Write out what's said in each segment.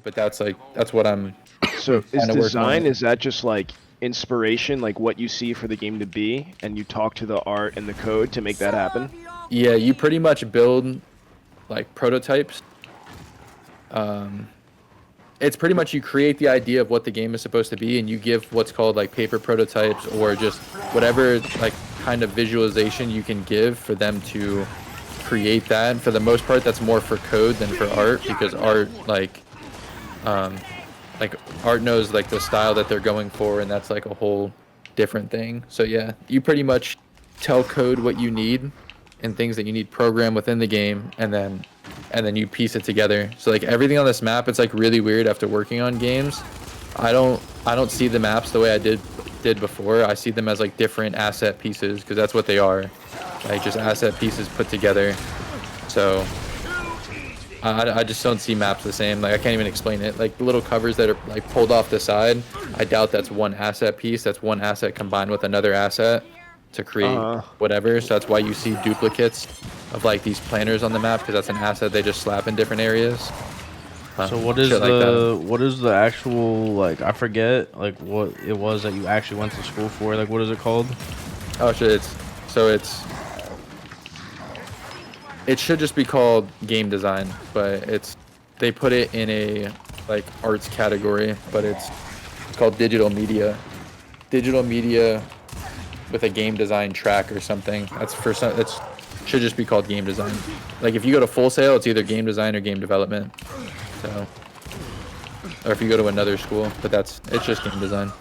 but that's what I'm So is kind of working design, on. is that just like inspiration, like what you see for the game to be, and you talk to the art and the code to make that happen? Yeah, you pretty much build like prototypes. It's pretty much you create the idea of what the game is supposed to be, and you give what's called like paper prototypes or just whatever like kind of visualization you can give for them to create that. For the most part, that's more for code than for art, because art um, like art knows like the style that they're going for, and that's like a whole different thing. So yeah, you pretty much tell code what you need and things that you need programmed within the game, and then you piece it together. So like everything on this map, it's like really weird after working on games. I don't see the maps the way I did before. I see them as like different asset pieces, because that's what they are, like just asset pieces put together. So I just don't see maps the same. Like I can't even explain it. Like the little covers that are like pulled off the side, I doubt that's one asset piece. That's one asset combined with another asset to create Uh, whatever. So that's why you see duplicates of like these planners on the map, because that's an asset they just slap in different areas. So Shit like that. what is the actual, like, I forget like what it was that you actually went to school for? Like, what is it called? Oh shit! It should just be called game design, but they put it in a like arts category, but it's called digital media. Digital media with a game design track or something. That's should just be called game design. Like if you go to Full Sail, it's either game design or game development. So, or if you go to another school, but it's just game design.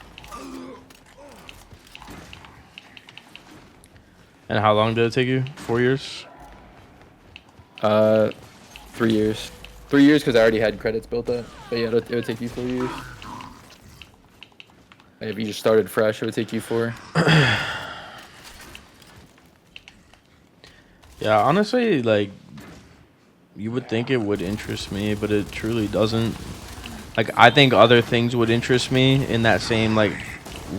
And how long did it take you? 4 years? 3 years. 3 years because I already had credits built up. But yeah, it would take you 4 years. Like if you just started fresh, it would take you 4. Yeah, honestly, like, you would think it would interest me, but it truly doesn't. Like, I think other things would interest me in that same, like,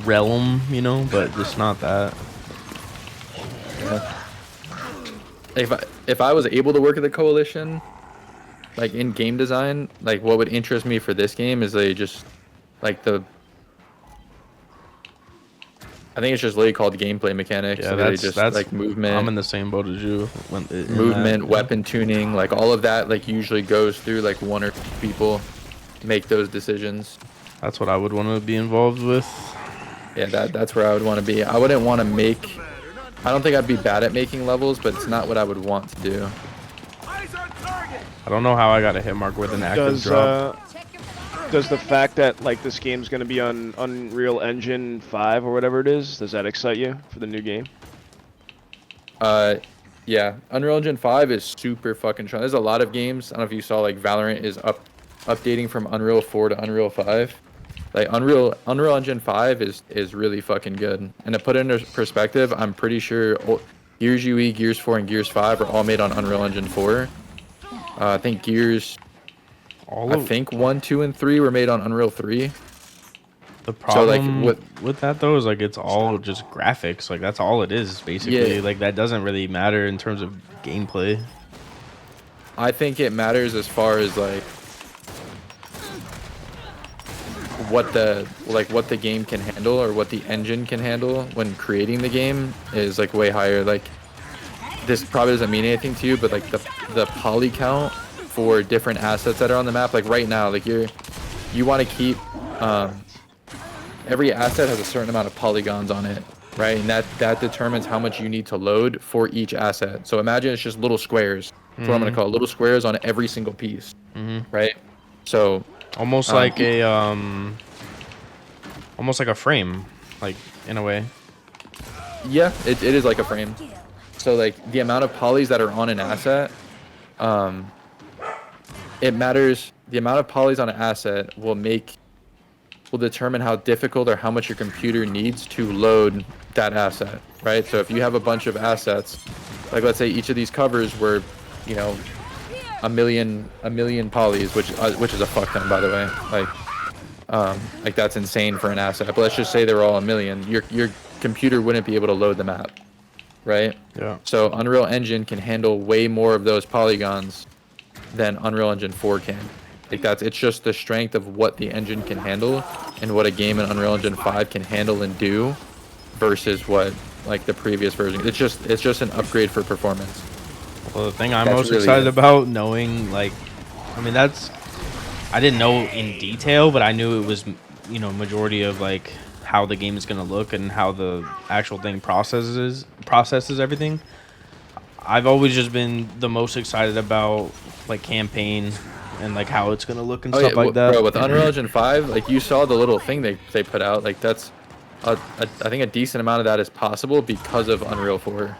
realm, you know, but just not that. Yeah. If I was able to work at the coalition, like in game design, like what would interest me for this game is they just like I think it's just literally called gameplay mechanics. Yeah, Really just that's like movement. I'm in the same boat as you. Movement, weapon tuning, like all of that, like usually goes through like one or two people make those decisions. That's what I would want to be involved with. Yeah, that's where I would want to be. I wouldn't want to make. I don't think I'd be bad at making levels, but it's not what I would want to do. I don't know how I got a hit mark with an active drop. Does the fact that like this game's gonna be on Unreal Engine 5 or whatever it is, does that excite you for the new game? Yeah, Unreal Engine 5 is super fucking strong. There's a lot of games. I don't know if you saw like Valorant is updating from Unreal 4 to Unreal 5. Like Unreal Engine 5 is really fucking good. And to put it into perspective, I'm pretty sure Gears UE, Gears 4, and Gears 5 are all made on Unreal Engine 4. I think Gears, I think 1, 2, and 3 were made on Unreal 3. The problem so like with that though is like it's all just graphics. Like that's all it is basically. Yeah. Like that doesn't really matter in terms of gameplay. I think it matters as far as like what the game can handle, or what the engine can handle when creating the game is like way higher. Like this probably doesn't mean anything to you, but like the poly count for different assets that are on the map, like right now, like you want to keep every asset has a certain amount of polygons on it, right? And that determines how much you need to load for each asset. So imagine it's just little squares. That's what I'm gonna call it, little squares on every single piece, right? So Almost like almost like a frame, like in a way. yeah, it is like a frame. So like the amount of polys that are on an asset, it matters. The amount of polys on an asset will determine how difficult or how much your computer needs to load that asset, right? So if you have a bunch of assets, like let's say each of these covers were, you know, a million polys, which is a fuck ton, by the way. Like that's insane for an asset. But let's just say they're all a million. Your computer wouldn't be able to load the map, right? Yeah. So Unreal Engine can handle way more of those polygons than Unreal Engine 4 can. Like it's just the strength of what the engine can handle and what a game in Unreal Engine 5 can handle and do versus what like the previous version. It's just an upgrade for performance. Well, the thing I'm That's most really excited it. about, knowing, like, I mean, I didn't know in detail, but I knew it was, you know, majority of, like, how the game is going to look and how the actual thing processes everything. I've always just been the most excited about, like, campaign and, like, how it's going to look and stuff like that. Bro, with Unreal Engine 5, like you saw the little thing they put out, like that's I think a decent amount of that is possible because of Unreal 4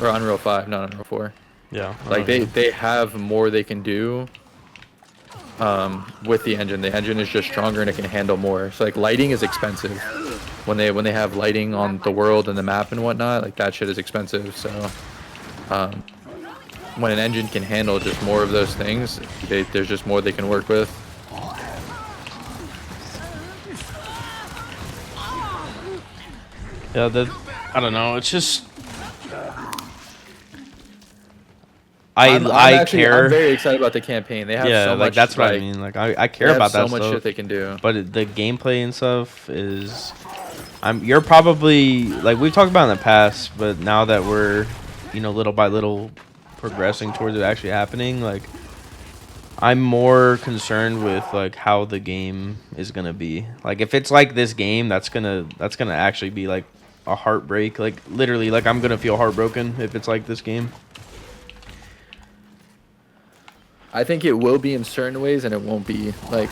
or Unreal 5, not Unreal 4. Yeah. Like they have more they can do with the engine. The engine is just stronger and it can handle more. So like lighting is expensive. When they have lighting on the world and the map and whatnot, like that shit is expensive. So when an engine can handle just more of those things, there's just more they can work with. Yeah, I don't know. It's just I'm care. I'm very excited about the campaign. They have so much. Like that's what I mean. Like I care about that so much stuff. shit they can do. But the gameplay and stuff is, you're probably, like we've talked about in the past, but now that we're, you know, little by little progressing towards it actually happening, like I'm more concerned with like how the game is gonna be. Like if it's like this game, that's gonna actually be like a heartbreak. Like literally, like I'm gonna feel heartbroken if it's like this game. I think it will be in certain ways, and it won't be. Like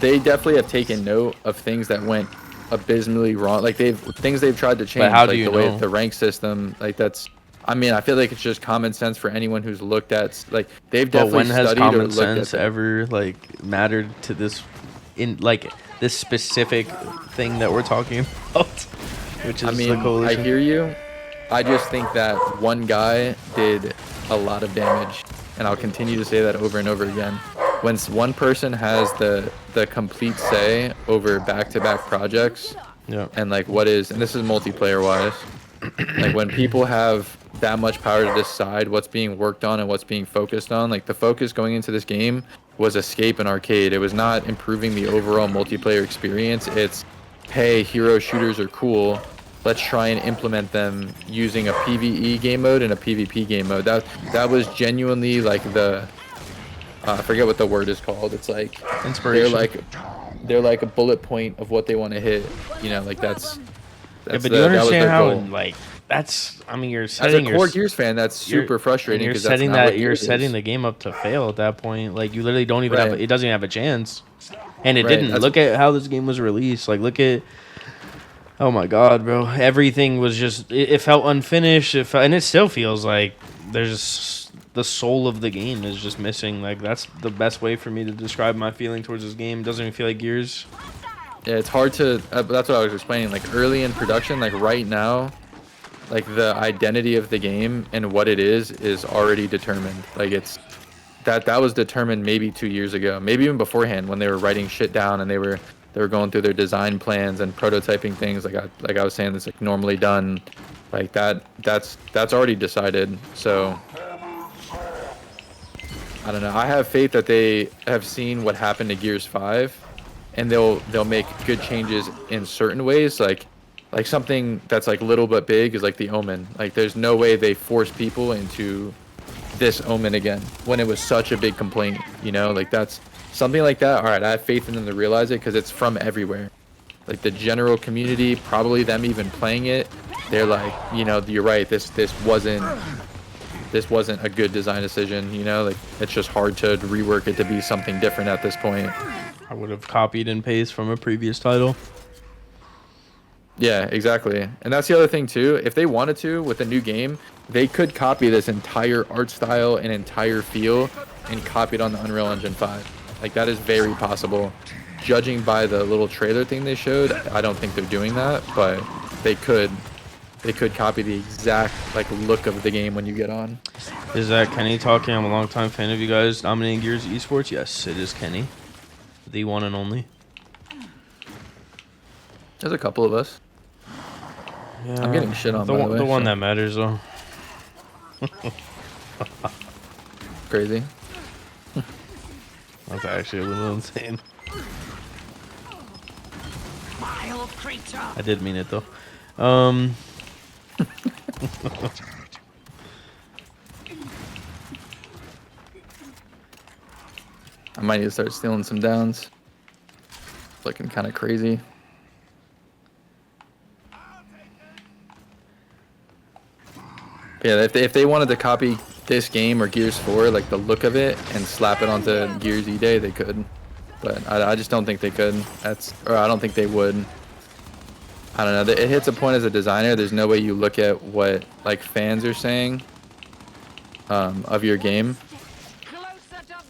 they definitely have taken note of things that went abysmally wrong. Like things they've tried to change, how do like you the way know? the rank system. Like that's. I mean, I feel like it's just common sense for anyone who's looked at. Like they've But definitely when has studied or common looked at sense them. ever like mattered to this, in like this specific thing that we're talking about, which is I mean, the coalition? I hear you. I just think that one guy did a lot of damage, and I'll continue to say that over and over again. When one person has the complete say over back-to-back projects, Yeah. and like and this is multiplayer wise, like when people have that much power to decide what's being worked on and what's being focused on, like the focus going into this game was escape and arcade. It was not improving the overall multiplayer experience. It's, hey, hero shooters are cool. Let's try and implement them using a PvE game mode and a PvP game mode. That was genuinely like I forget what the word is called. It's like Inspiration. they're like a bullet point of what they want to hit. You know, like that's Yeah, but that do you was understand their how goal. like that's? I mean, you're As a setting core Gears fan, that's super frustrating You're because that's setting not what that you're Gears setting is. the game up to fail at that point. Like you literally don't even have. Right. It doesn't even have a chance. And it Right, didn't. that's- Look at how this game was released. Like look at. Oh my God, bro! Everything was just. It felt unfinished. And it still feels like there's the soul of the game is just missing. Like that's the best way for me to describe my feeling towards this game. It doesn't even feel like Gears. Yeah, it's hard to. That's what I was explaining. Like early in production, like right now, like the identity of the game and what it is already determined. Like it's that was determined maybe 2 years ago, maybe even beforehand when they were writing shit down and they were going through their design plans and prototyping things. Like I was saying, that's like normally done. Like that's already decided. So I don't know. I have faith that they have seen what happened to Gears 5, and they'll make good changes in certain ways. Like something that's like little but big is like the Omen. Like there's no way they force people into this Omen again when it was such a big complaint. You know, like that's something like that. All right, I have faith in them to realize it because it's from everywhere. Like the general community, probably them even playing it, they're like, you know, you're right. This wasn't a good design decision. You know, like it's just hard to rework it to be something different at this point. I would have copied and pasted from a previous title. Yeah, exactly. And that's the other thing too. If they wanted to with a new game, they could copy this entire art style and entire feel and copy it on the Unreal Engine 5. Like that is very possible. Judging by the little trailer thing they showed, I don't think they're doing that, but they could copy the exact like look of the game when you get on. Is that Kenny talking? I'm a longtime fan of you guys dominating Gears Esports. Yes, it is Kenny, the one and only. There's a couple of us. Yeah, I'm getting shit on, by the way. The one so- that matters, though. Crazy. That's actually a little insane. I did mean it though. I might need to start stealing some downs. Looking kind of crazy. Yeah, if they wanted to copy this game or Gears 4, like the look of it, and slap it onto Gears E-Day, they could. But I just don't think they could. Or I don't think they would. I don't know. It hits a point as a designer. There's no way you look at what like fans are saying of your game,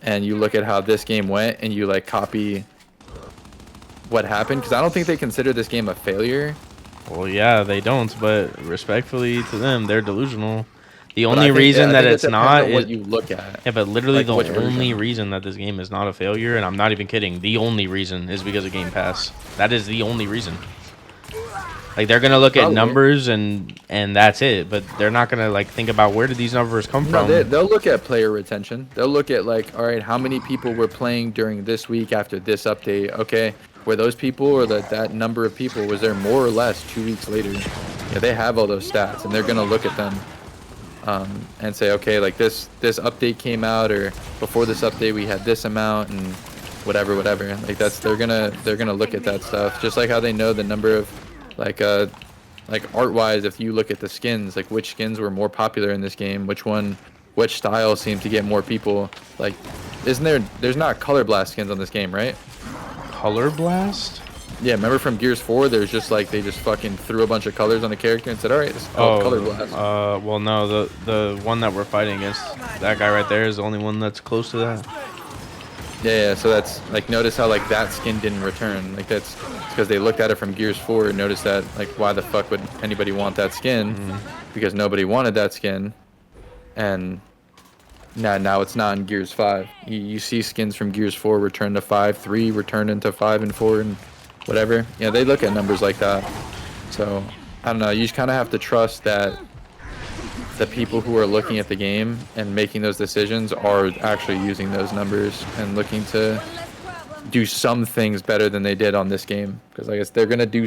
and you look at how this game went, and you like copy what happened. Because I don't think they consider this game a failure. Well, yeah, they don't, but respectfully to them, they're delusional. The only reason that it's not is what you look at. Yeah, but literally Like, the only reason that this game is not a failure, and I'm not even kidding, the only reason is because of Game Pass. That is the only reason. Like, they're gonna look at numbers and that's it, but they're not gonna like think about where did these numbers come from. They'll look at player retention. They'll look at like, all right, how many people were playing during this week after this update? Okay, were those people or that number of people, was there more or less 2 weeks later? Yeah, they have all those stats, and they're gonna look at them and say, okay, like this update came out, or before this update we had this amount, and whatever. Like they're gonna look at that stuff, just like how they know the number of like art-wise. If you look at the skins, like which skins were more popular in this game, which style seemed to get more people. Like, there's not color blast skins on this game, right? Color blast? Yeah, remember from Gears 4, there's just like they just fucking threw a bunch of colors on the character and said, all right, this is called color blast. Well, no, the one that we're fighting against, that guy right there is the only one that's close to that. Yeah, so that's like, notice how like that skin didn't return. Like that's because they looked at it from Gears 4 and noticed that like, why the fuck would anybody want that skin? Because nobody wanted that skin, and now it's not in Gears 5. You see skins from Gears 4 return to 5, 3 return into 5 and 4 and whatever. Yeah, they look at numbers like that. So I don't know. You just kind of have to trust that the people who are looking at the game and making those decisions are actually using those numbers and looking to do some things better than they did on this game. Because I guess they're going to do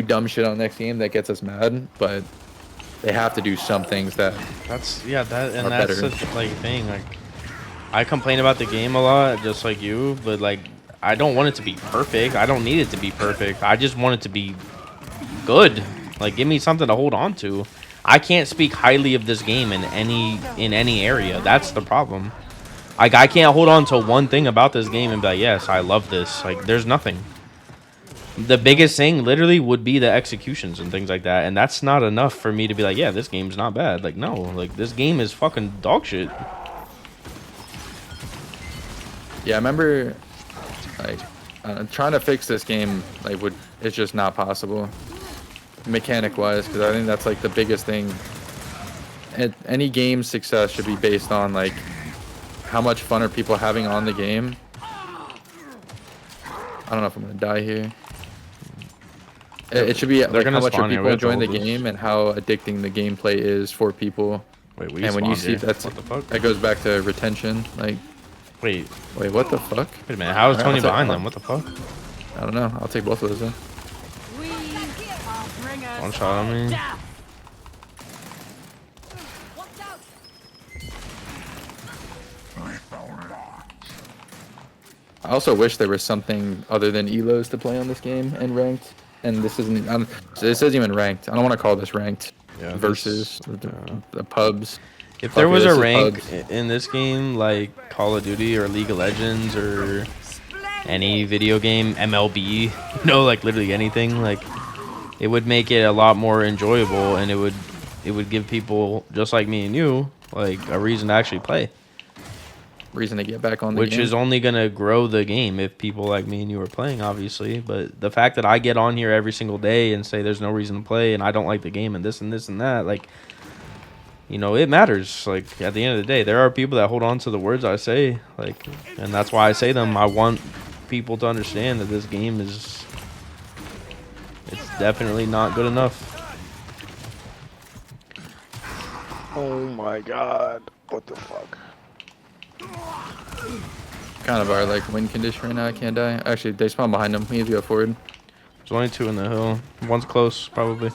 dumb shit on next game that gets us mad, but they have to do some things that that's better. the like thing. Like, I complain about the game a lot, just like you, but like, I don't want it to be perfect. I don't need it to be perfect. I just want it to be good. Like, give me something to hold on to. I can't speak highly of this game in any area. That's the problem. Like, I can't hold on to one thing about this game and be like, yes, I love this. Like, there's nothing. The biggest thing literally would be the executions and things like that, and that's not enough for me to be like, yeah, this game's not bad. Like, no, like, this game is fucking dog shit. Yeah, I remember like trying to fix this game, like, it's just not possible mechanic wise, because I think that's like the biggest thing. Any game success should be based on like how much fun are people having on the game. I don't know if I'm gonna die here. It should be like how much are people enjoying the game and how addicting the gameplay is for people. Wait, and when you see that goes back to retention. Like, wait, what the fuck? Wait a minute, how is Tony behind them? What the fuck? I don't know. I'll take both of those then. One shot on me. I also wish there was something other than elos to play on this game and ranked. And this isn't. This isn't even ranked. I don't want to call this ranked. Yeah, versus the pubs. If there was a rank in this game, like Call of Duty or League of Legends or any video game, MLB, you know, like literally anything, like it would make it a lot more enjoyable, and it would give people just like me and you like a reason to actually play. Reason to get back on the game. Which game. is only gonna grow the game if people like me and you are playing, obviously. But the fact that I get on here every single day and say there's no reason to play and I don't like the game and this and this and that, like, you know, it matters. Like, at the end of the day, there are people that hold on to the words I say, like, and that's why I say them. I want people to understand that this game it's definitely not good enough. Oh my god, what the fuck? kind of our like win condition right now. I can't die. Actually, they spawn behind them. We need to go forward. There's only 2 in the hill. One's close, probably.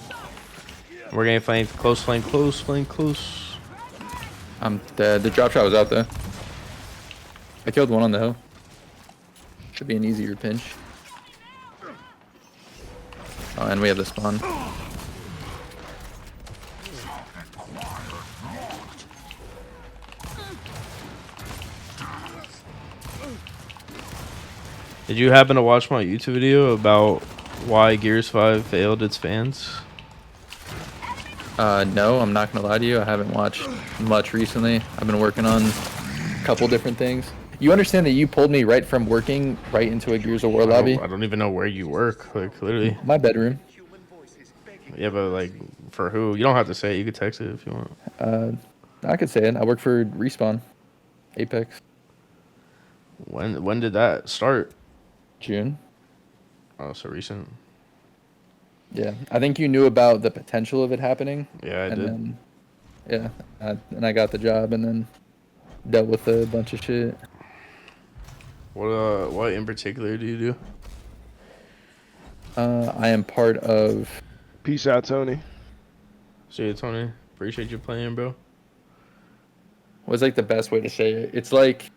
We're getting flanked. Close, flank, close, flank, close. I'm dead. The drop shot was out there. I killed one on the hill. Should be an easier pinch. Oh, and we have the spawn. Did you happen to watch my YouTube video about why Gears 5 failed its fans? No, I'm not gonna lie to you. I haven't watched much recently. I've been working on a couple different things. You understand that you pulled me right from working right into a Gears of War lobby? I don't even know where you work. Like, literally. My bedroom. Yeah, but like, for who? You don't have to say it. You could text it if you want. I could say it. I work for Respawn. Apex. When did that start? June. Oh, so recent. Yeah, I think you knew about the potential of it happening. Yeah, I and did. Then, yeah, and I got the job and then dealt with a bunch of shit. What in particular do you do? I am part of. Peace out, Tony. See you, Tony. Appreciate you playing, bro. What's like the best way to say it? It's like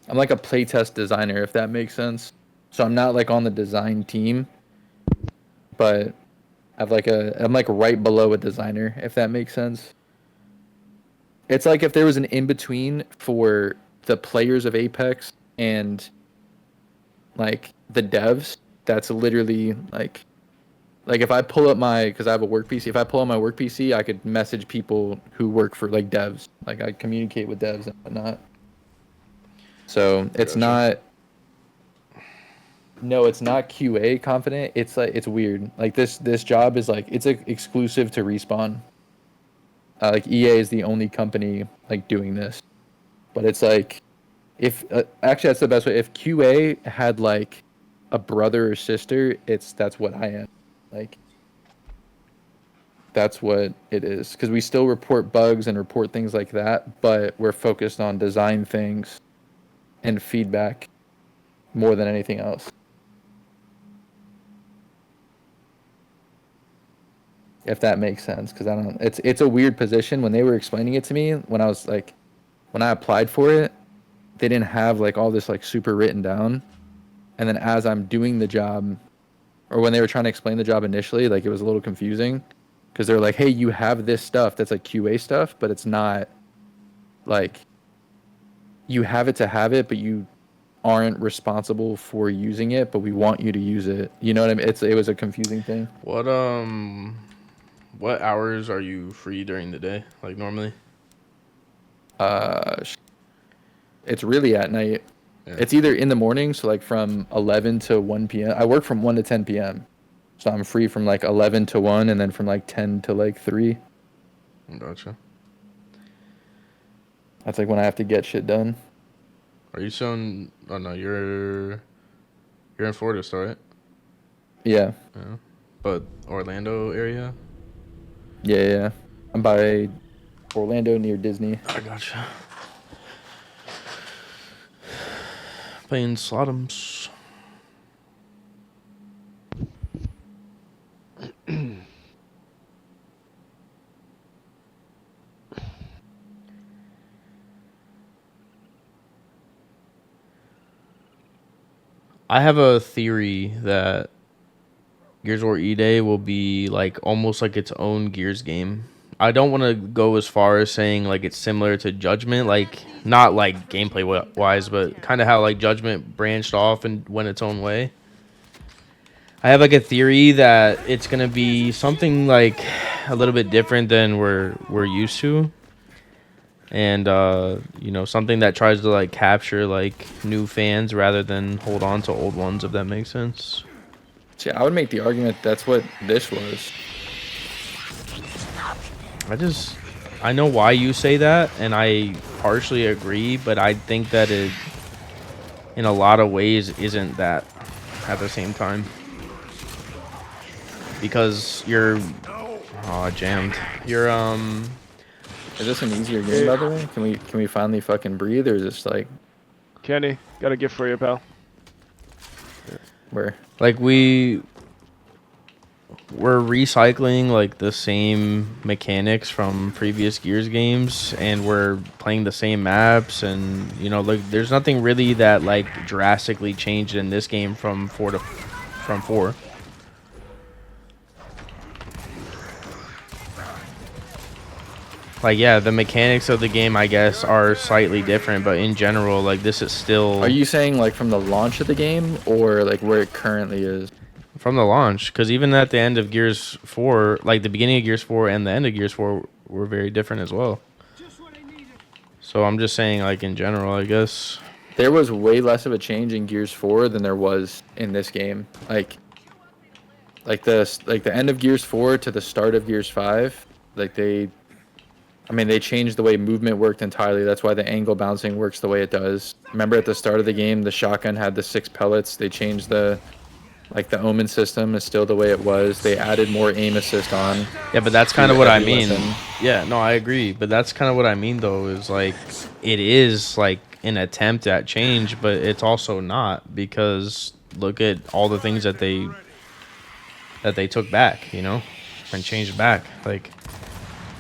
I'm like a playtest designer, if that makes sense. So I'm not like on the design team, but I'm like right below a designer, if that makes sense. It's like if there was an in-between for the players of Apex and like the devs, that's literally like if I pull up because I have a work PC, if I pull up my work PC, I could message people who work for like devs. Like I communicate with devs and whatnot. So it's not. No, it's not QA confident. It's like it's weird. Like this job is like it's exclusive to Respawn. Like EA is the only company like doing this, but it's like if actually that's the best way. If QA had like a brother or sister, that's what I am. Like that's what it is because we still report bugs and report things like that, but we're focused on design things and feedback more than anything else. If that makes sense, because I don't. It's a weird position. When they were explaining it to me, when I applied for it, they didn't have like all this like super written down, and then as I'm doing the job, or when they were trying to explain the job initially, like it was a little confusing, because they're like, hey, you have this stuff that's like QA stuff, but it's not like you have it to have it, but you aren't responsible for using it, but we want you to use it. You know what I mean? It was a confusing thing. What hours are you free during the day, like normally? It's really at night. Yeah. It's either in the morning, so like from 11 to 1 p.m. I work from 1 to 10 p.m. So I'm free from like 11 to 1 and then from like 10 to like 3. Gotcha. That's like when I have to get shit done. Are you still in... Oh, no, you're in Florida still, right? Yeah. Yeah. But Orlando area? Yeah. I'm by Orlando near Disney. I gotcha. Playing Slotums. I have a theory that Gears of War E-Day will be like almost like its own Gears game. I don't want to go as far as saying like it's similar to Judgment, like not like gameplay wise, but kind of how like Judgment branched off and went its own way. I have like a theory that it's gonna be something like a little bit different than we're used to, and you know, something that tries to like capture like new fans rather than hold on to old ones, if that makes sense. See, I would make the argument that's what this was. I know why you say that, and I partially agree, but I think that it, in a lot of ways, isn't that at the same time. Because you're... Oh, jammed. You're, Is this an easier game, by the way? Can we finally fucking breathe, or is this like... Kenny, got a gift for you, pal. Where? Like we're recycling like the same mechanics from previous Gears games, and we're playing the same maps, and you know, like there's nothing really that like drastically changed in this game from four. Like, yeah, the mechanics of the game, I guess, are slightly different, but in general, like, this is still... Are you saying, like, from the launch of the game, or, like, where it currently is? From the launch, because even at the end of Gears 4, like, the beginning of Gears 4 and the end of Gears 4 were very different as well. So I'm just saying, like, in general, I guess... There was way less of a change in Gears 4 than there was in this game. Like the end of Gears 4 to the start of Gears 5, like, they changed the way movement worked entirely. That's why the angle bouncing works the way it does. Remember at the start of the game, the shotgun had the 6 pellets. They changed the Omen system is still the way it was. They added more aim assist on. Yeah, but that's kind of what I every mean. weapon. Yeah, no, I agree. But that's kind of what I mean, though, is like, it is like an attempt at change, but it's also not, because look at all the things that they took back, you know, and changed back. Like,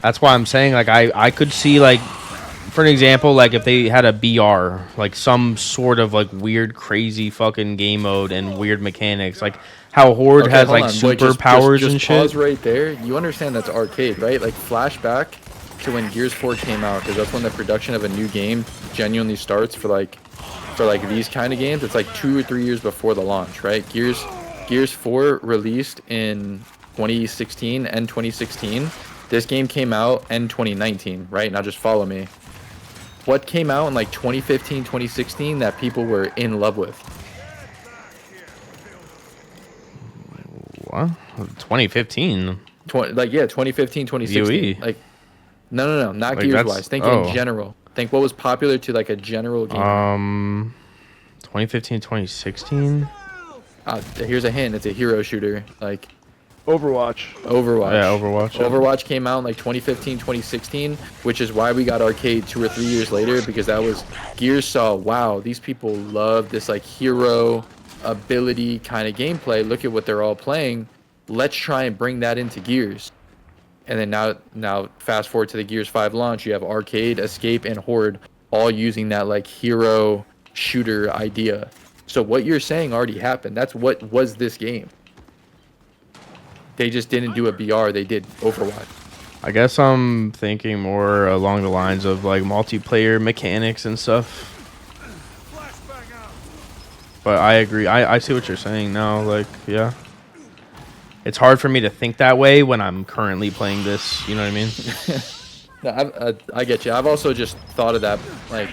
that's why I'm saying, like, I could see, like, for an example, like, if they had a BR, like, some sort of, like, weird, crazy fucking game mode and weird mechanics, like, how Horde has, hold like, on. Wait, superpowers and just shit. pause right there. You understand that's arcade, right? Like, flashback to when Gears 4 came out, because that's when the production of a new game genuinely starts for these kind of games. It's, like, 2 or 3 years before the launch, right? Gears 4 released in 2016, end 2016. This game came out end 2019, right? Now just follow me. What came out in like 2015, 2016 that people were in love with? What? 2015? 2015, 2016. UE? Like, no, not Like, Gears that's- wise. Think oh. in general. Think what was popular to like a general game. 2015, 2016? Here's a hint. It's a hero shooter. Like, Overwatch. Overwatch. Yeah, Overwatch. Yeah. Overwatch came out in like 2015, 2016, which is why we got arcade 2 or 3 years later, because that was Gears saw, wow, these people love this like hero ability kind of gameplay. Look at what they're all playing. Let's try and bring that into Gears. And then now fast forward to the Gears 5 launch, you have Arcade, Escape, and Horde all using that like hero shooter idea. So what you're saying already happened. That's what was this game. They just didn't do a BR, they did Overwatch. I guess I'm thinking more along the lines of like multiplayer mechanics and stuff. But I agree. I see what you're saying now. Like, yeah. It's hard for me to think that way when I'm currently playing this. You know what I mean? No, I get you. I've also just thought of that like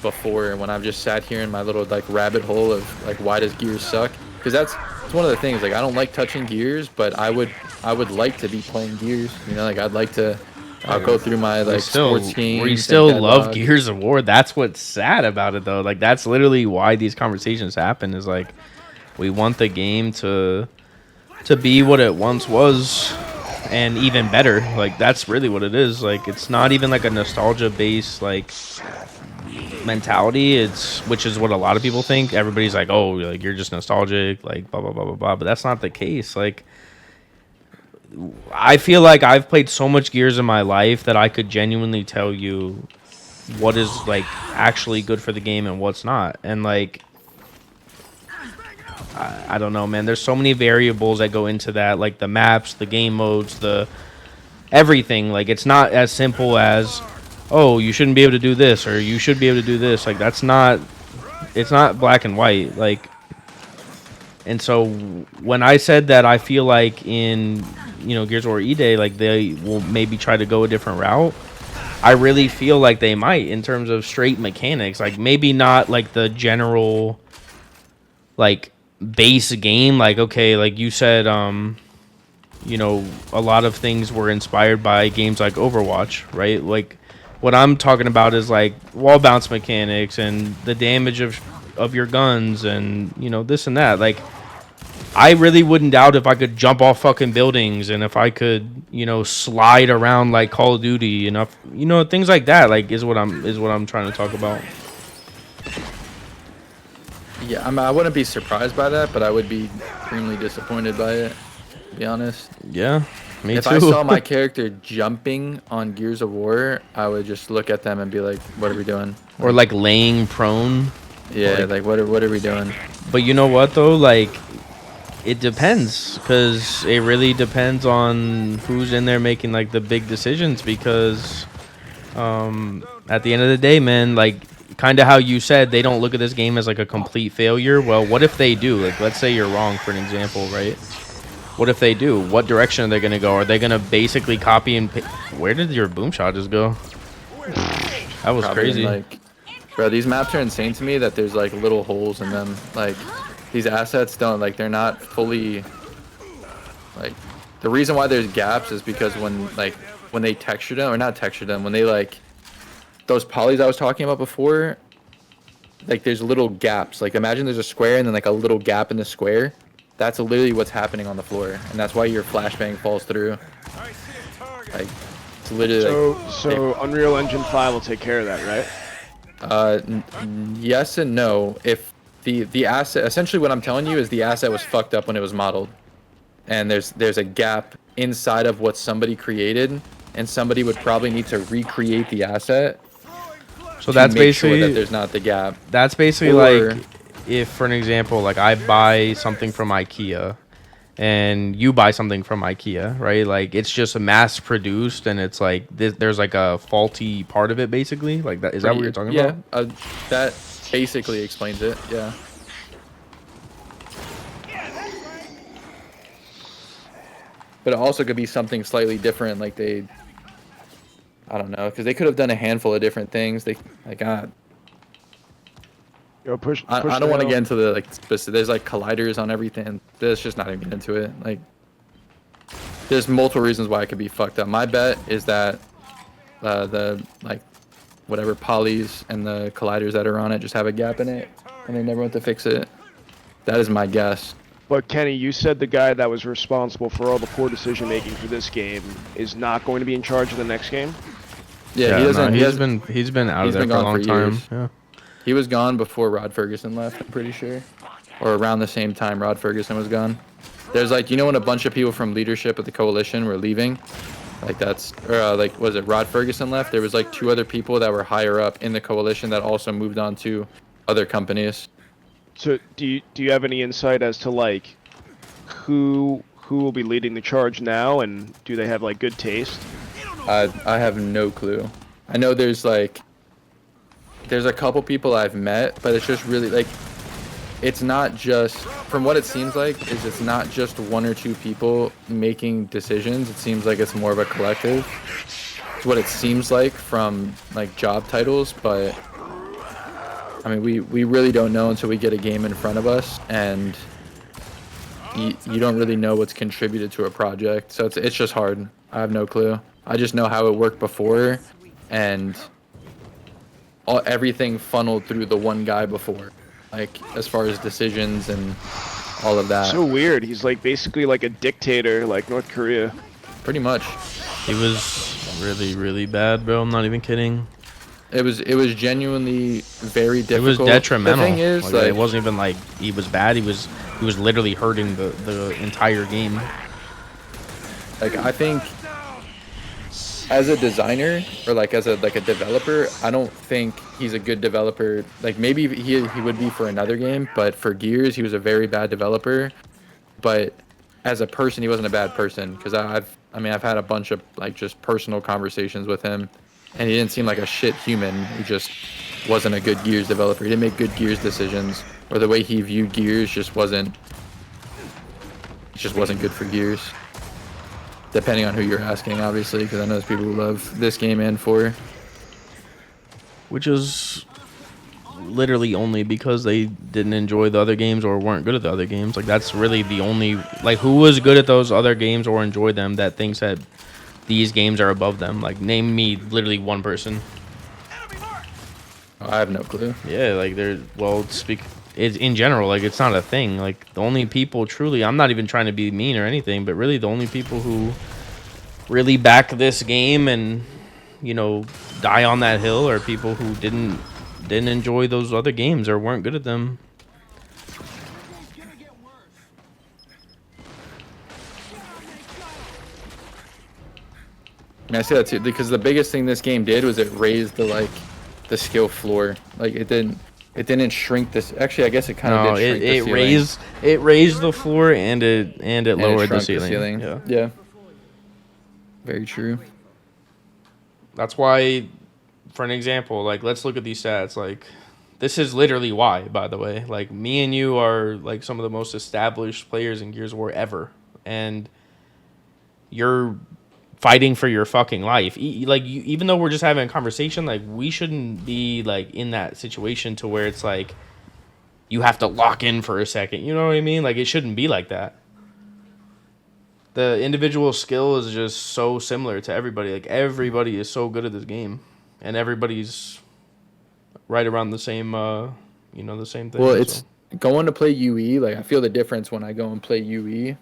before when I've just sat here in my little like rabbit hole of like, why does Gears suck? Because it's one of the things, like, I don't like touching Gears, but I would like to be playing Gears. You know, like, I'd like to. I'll go through my like sports games. We still love Deadlock. Gears of War. That's what's sad about it, though. Like, that's literally why these conversations happen. Is like, we want the game to be what it once was, and even better. Like, that's really what it is. Like, it's not even like a nostalgia based like mentality. Which is what a lot of people think. Everybody's like, oh, like, you're just nostalgic, like blah blah blah blah blah. But that's not the case. Like, I feel like I've played so much Gears in my life that I could genuinely tell you what is like actually good for the game and what's not. And like, I don't know, man. There's so many variables that go into that, like the maps, the game modes, the everything. Like, it's not as simple as, oh, you shouldn't be able to do this or you should be able to do this. Like, it's not black and white. Like, and so when I said that I feel like in, you know, Gears of War E-Day, like, they will maybe try to go a different route, I really feel like they might in terms of straight mechanics. Like, maybe not like the general like base game. Like, okay, like you said, you know, a lot of things were inspired by games like Overwatch, right? Like, what I'm talking about is like wall bounce mechanics and the damage of your guns and, you know, this and that. Like, I really wouldn't doubt if I could jump off fucking buildings and if I could, you know, slide around like Call of Duty enough, you know, things like that. Like, is what I'm trying to talk about. Yeah, I wouldn't be surprised by that, but I would be extremely disappointed by it, to be honest. Yeah, me If too. I saw my character jumping on Gears of War, I would just look at them and be like, "What are we doing?" Or like laying prone. Yeah, like what are we doing? But you know what though? Like, it depends, because it really depends on who's in there making like the big decisions. Because at the end of the day, man, like kind of how you said, they don't look at this game as like a complete failure. Well, what if they do? Like, let's say you're wrong, for an example, right? What if they do? What direction are they gonna go? Are they gonna basically copy and where did your boom shot just go? That was Probably crazy. like, bro, these maps are insane to me that there's like little holes in them. Like, these assets don't, like, they're not fully, like, the reason why there's gaps is because when they texture them, or not texture them, when they like, those polys I was talking about before, like there's little gaps. Like, imagine there's a square and then like a little gap in the square. That's literally what's happening on the floor, and that's why your flashbang falls through. Like, it's literally So Unreal Engine 5 will take care of that, right? yes and no. If the asset, essentially what I'm telling you is the asset was fucked up when it was modeled, and there's a gap inside of what somebody created, and somebody would probably need to recreate the asset. So to that's make sure basically that there's not the gap. That's basically Or- like, if for an example, like I buy something from IKEA and you buy something from IKEA, right? Like, it's just mass produced, and it's like there's like a faulty part of it, basically. Like, that is that what you're talking about? Yeah, that basically explains it. Yeah. But it also could be something slightly different, like I don't know, because they could have done a handful of different things. They like Yo, push I the don't want to hill. get into the like specific. There's like colliders on everything. Let's just not even get into it. Like, there's multiple reasons why it could be fucked up. My bet is that the like whatever polys and the colliders that are on it just have a gap in it, and they never went to fix it. That is my guess. But Kenny, you said the guy that was responsible for all the poor decision making for this game is not going to be in charge of the next game. Yeah, he doesn't. No, he's been out of he's there been for a gone long for time. years. Yeah. He was gone before Rod Ferguson left, I'm pretty sure. Or around the same time Rod Ferguson was gone. There's like, you know, when a bunch of people from leadership of the coalition were leaving, like like, was it Rod Ferguson left? There was like 2 other people that were higher up in the coalition that also moved on to other companies. So do you have any insight as to like who will be leading the charge now, and do they have like good taste? I have no clue. I know there's a couple people I've met, but it's just really like, it's not just, from what it seems like, is it's not just 1 or 2 people making decisions. It seems like it's more of a collective. It's what it seems like from like job titles, but I mean, we really don't know until we get a game in front of us, and you don't really know what's contributed to a project. So it's just hard. I have no clue. I just know how it worked before, and everything funneled through the one guy before, like as far as decisions and all of that. So weird. He's like basically like a dictator, like North Korea. Pretty much. He was really, really bad, bro. I'm not even kidding. It was genuinely very It difficult. was detrimental. The thing is, like, it wasn't even like he was bad. He was literally hurting the entire game. like, I think as a designer, or like as a developer, I don't think he's a good developer. Like, maybe he would be for another game, but for Gears, he was a very bad developer. But as a person, he wasn't a bad person, because I've had a bunch of like just personal conversations with him, and he didn't seem like a shit human. He just wasn't a good Gears developer. He didn't make good Gears decisions, or the way he viewed Gears just wasn't good for Gears. Depending on who you're asking, obviously, because I know there's people who love this game and 4. Which is literally only because they didn't enjoy the other games or weren't good at the other games. Like, that's really the only, like, who was good at those other games or enjoyed them that thinks that these games are above them. Like, name me literally one person. I have no clue. Yeah, like, it's in general, like, it's not a thing. Like, the only people truly, I'm not even trying to be mean or anything, but really the only people who really back this game and, you know, die on that hill are people who didn't enjoy those other games or weren't good at them. And I say that too because the biggest thing this game did was it raised the skill floor. Like it didn't shrink this. Actually, I guess it kind of No, did shrink the it ceiling. raised the floor and it And it lowered the shrunk ceiling. Yeah. Yeah. Very true. That's why, for an example, like let's look at these stats. Like this is literally why, by the way. Like me and you are like some of the most established players in Gears of War ever, and you're fighting for your fucking life. Even though we're just having a conversation, like we shouldn't be like in that situation to where it's like you have to lock in for a second. You know what I mean? Like it shouldn't be like that. The individual skill is just so similar to everybody. Like everybody is so good at this game, and everybody's right around the same, the same thing. Well, it's going to play UE. Like I feel the difference when I go and play UE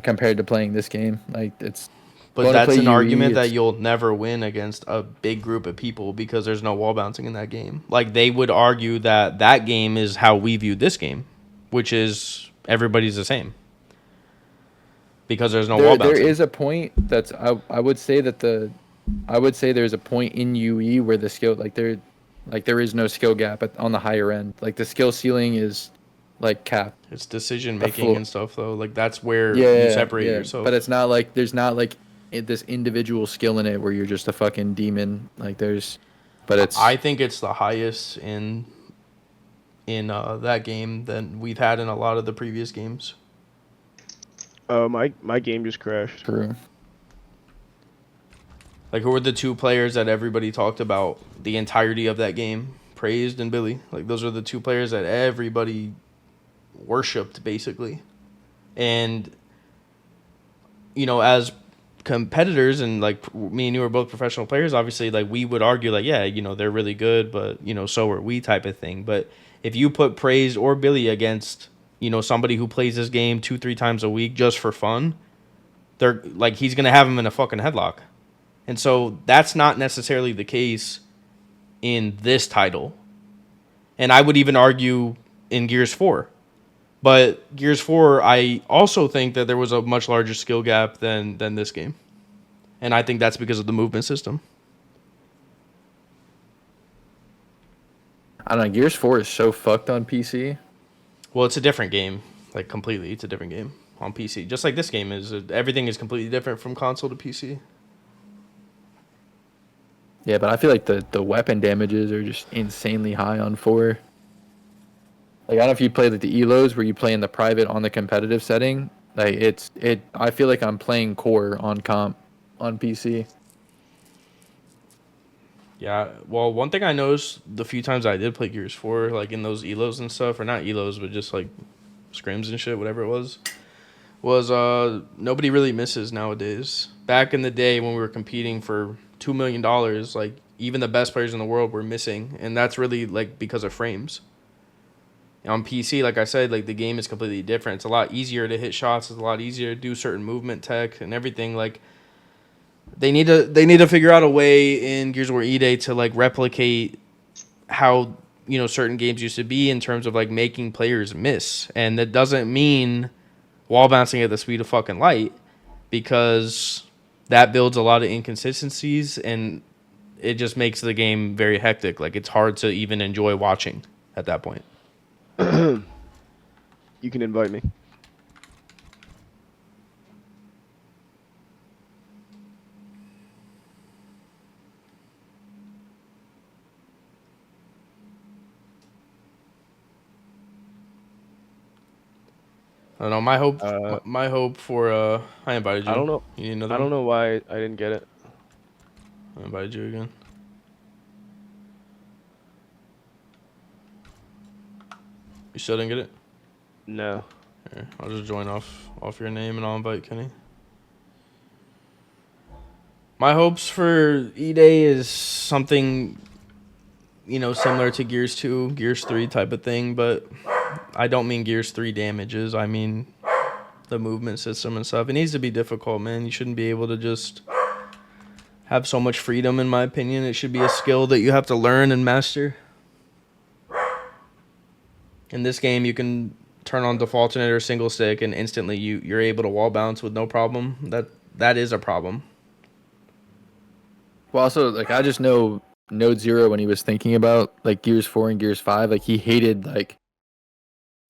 compared to playing this game. Like it's. But that's an argument that you'll never win against a big group of people because there's no wall bouncing in that game. Like they would argue that that game is how we view this game, which is everybody's the same. Because there's no wall bouncing. There is a point that's I would say there's a point in UE where the skill there is no skill gap on the higher end. Like the skill ceiling is like capped. It's decision making and stuff though. Like that's where you separate yourself. But it's not like there's not like this individual skill in it where you're just a fucking demon. Like I think it's the highest in that game than we've had in a lot of the previous games. My game just crashed. True. Like, who were the two players that everybody talked about the entirety of that game? Praised and Billy. Like, those are the two players that everybody worshipped, basically. And, as competitors, and, like, me and you are both professional players, obviously, like, we would argue, like, yeah, they're really good, but, so are we type of thing. But if you put Praised or Billy against somebody who plays this game 2-3 times a week just for fun, they're like he's gonna have him in a fucking headlock. And so that's not necessarily the case in this title. And I would even argue in Gears 4. But Gears 4, I also think that there was a much larger skill gap than this game. And I think that's because of the movement system. I don't know, Gears 4 is so fucked on PC. Well, it's a different game, like completely. It's a different game on PC. Just like this game is. Everything is completely different from console to PC. Yeah, but I feel like the weapon damages are just insanely high on 4. Like, I don't know if you play like the ELOs where you play in the private on the competitive setting. Like, I feel like I'm playing core on comp on PC. Yeah, well, one thing I noticed the few times I did play Gears 4, like in those ELOs and stuff, or not ELOs, but just like scrims and shit, whatever it was nobody really misses nowadays. Back in the day when we were competing for $2 million, like even the best players in the world were missing, and that's really like because of frames. On PC, like I said, like the game is completely different. It's a lot easier to hit shots. It's a lot easier to do certain movement tech and everything. Like they need to figure out a way in Gears of War E-Day to like replicate how certain games used to be in terms of like making players miss, and that doesn't mean wall bouncing at the speed of fucking light, because that builds a lot of inconsistencies and it just makes the game very hectic. Like it's hard to even enjoy watching at that point. You can invite me. I don't know. My hope for I invited you. I don't know. You need I don't know why I didn't get it. I invited you again. You still didn't get it? No. Here, I'll just join off your name and I'll invite Kenny. My hopes for E-Day is something, similar to Gears 2, Gears 3 type of thing, but I don't mean Gears 3 damages. I mean the movement system and stuff. It needs to be difficult, man. You shouldn't be able to just have so much freedom, in my opinion. It should be a skill that you have to learn and master. In this game, you can turn on default alternate or single stick, and instantly you're able to wall bounce with no problem. That is a problem. Well, also, like, I just know Node Zero, when he was thinking about like Gears 4 and Gears 5, like he hated like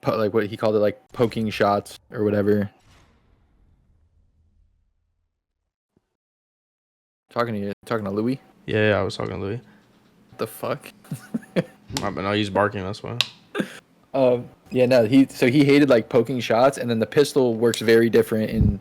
what he called it, like poking shots or whatever. Talking to Louis. Yeah, I was talking to Louis. What the fuck? I know he's barking. That's why. Yeah, no, he hated like poking shots, and then the pistol works very different in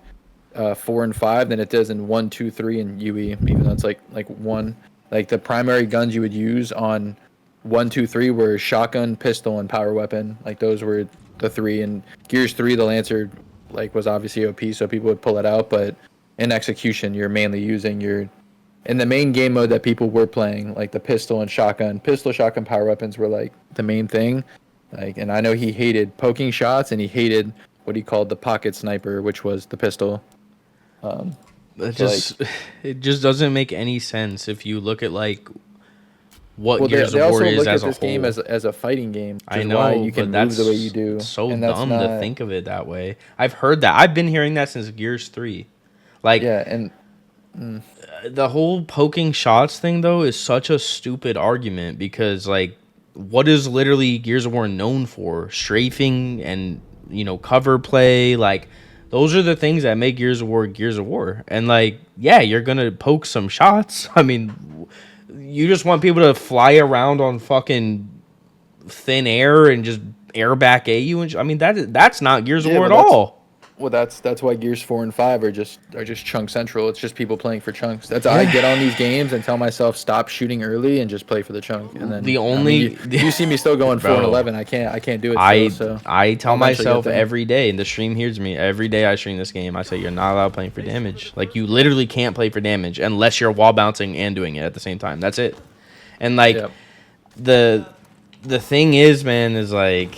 4 and 5 than it does in 1, 2, 3 and UE. Even though it's like one, like the primary guns you would use on 1, 2, 3 were shotgun, pistol, and power weapon. Like those were the three. And Gears 3, the Lancer like was obviously OP, so people would pull it out. But in execution, you're mainly using in the main game mode that people were playing, like the pistol and shotgun. Pistol, shotgun, power weapons were like the main thing. Like, and I know he hated poking shots, and he hated what he called the pocket sniper, which was the pistol. It just doesn't make any sense if you look at like what Gears of War is as a whole. This game as a fighting game. I know, why you can but move the way you do. So dumb to think of it that way. I've heard that. I've been hearing that since Gears 3. Like, yeah, and the whole poking shots thing though is such a stupid argument, because like, what is literally Gears of War known for? Strafing and, cover play. Like, those are the things that make Gears of War. And like, yeah, you're gonna poke some shots. I mean, you just want people to fly around on fucking thin air and just air back at you. And I mean, that's not Gears of War at all. Well, that's why Gears 4 and 5 are just chunk central. It's just people playing for chunks. I get on these games and tell myself stop shooting early and just play for the chunk. And then you see me still going 4 and 11. I can't do it. So I tell myself every day, and the stream hears me every day. I stream this game. I say you're not allowed playing for damage. Like, you literally can't play for damage unless you're wall bouncing and doing it at the same time. That's it. And like the thing is, man, is like,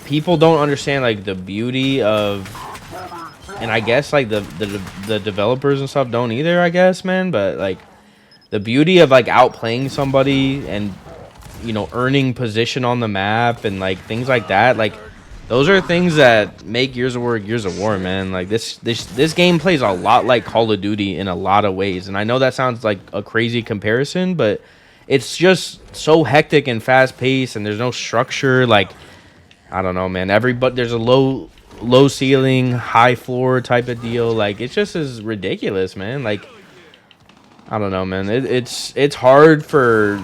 people don't understand like the beauty of, and I guess like the developers and stuff don't either, I guess, man, but like the beauty of like outplaying somebody and earning position on the map and like things like that, like those are things that make Gears of War, man. Like this game plays a lot like Call of Duty in a lot of ways, and I know that sounds like a crazy comparison, but it's just so hectic and fast paced, and there's no structure. Like, I don't know, man. There's a low ceiling, high floor type of deal. Like, it just is ridiculous, man. Like, I don't know, man. It's hard for,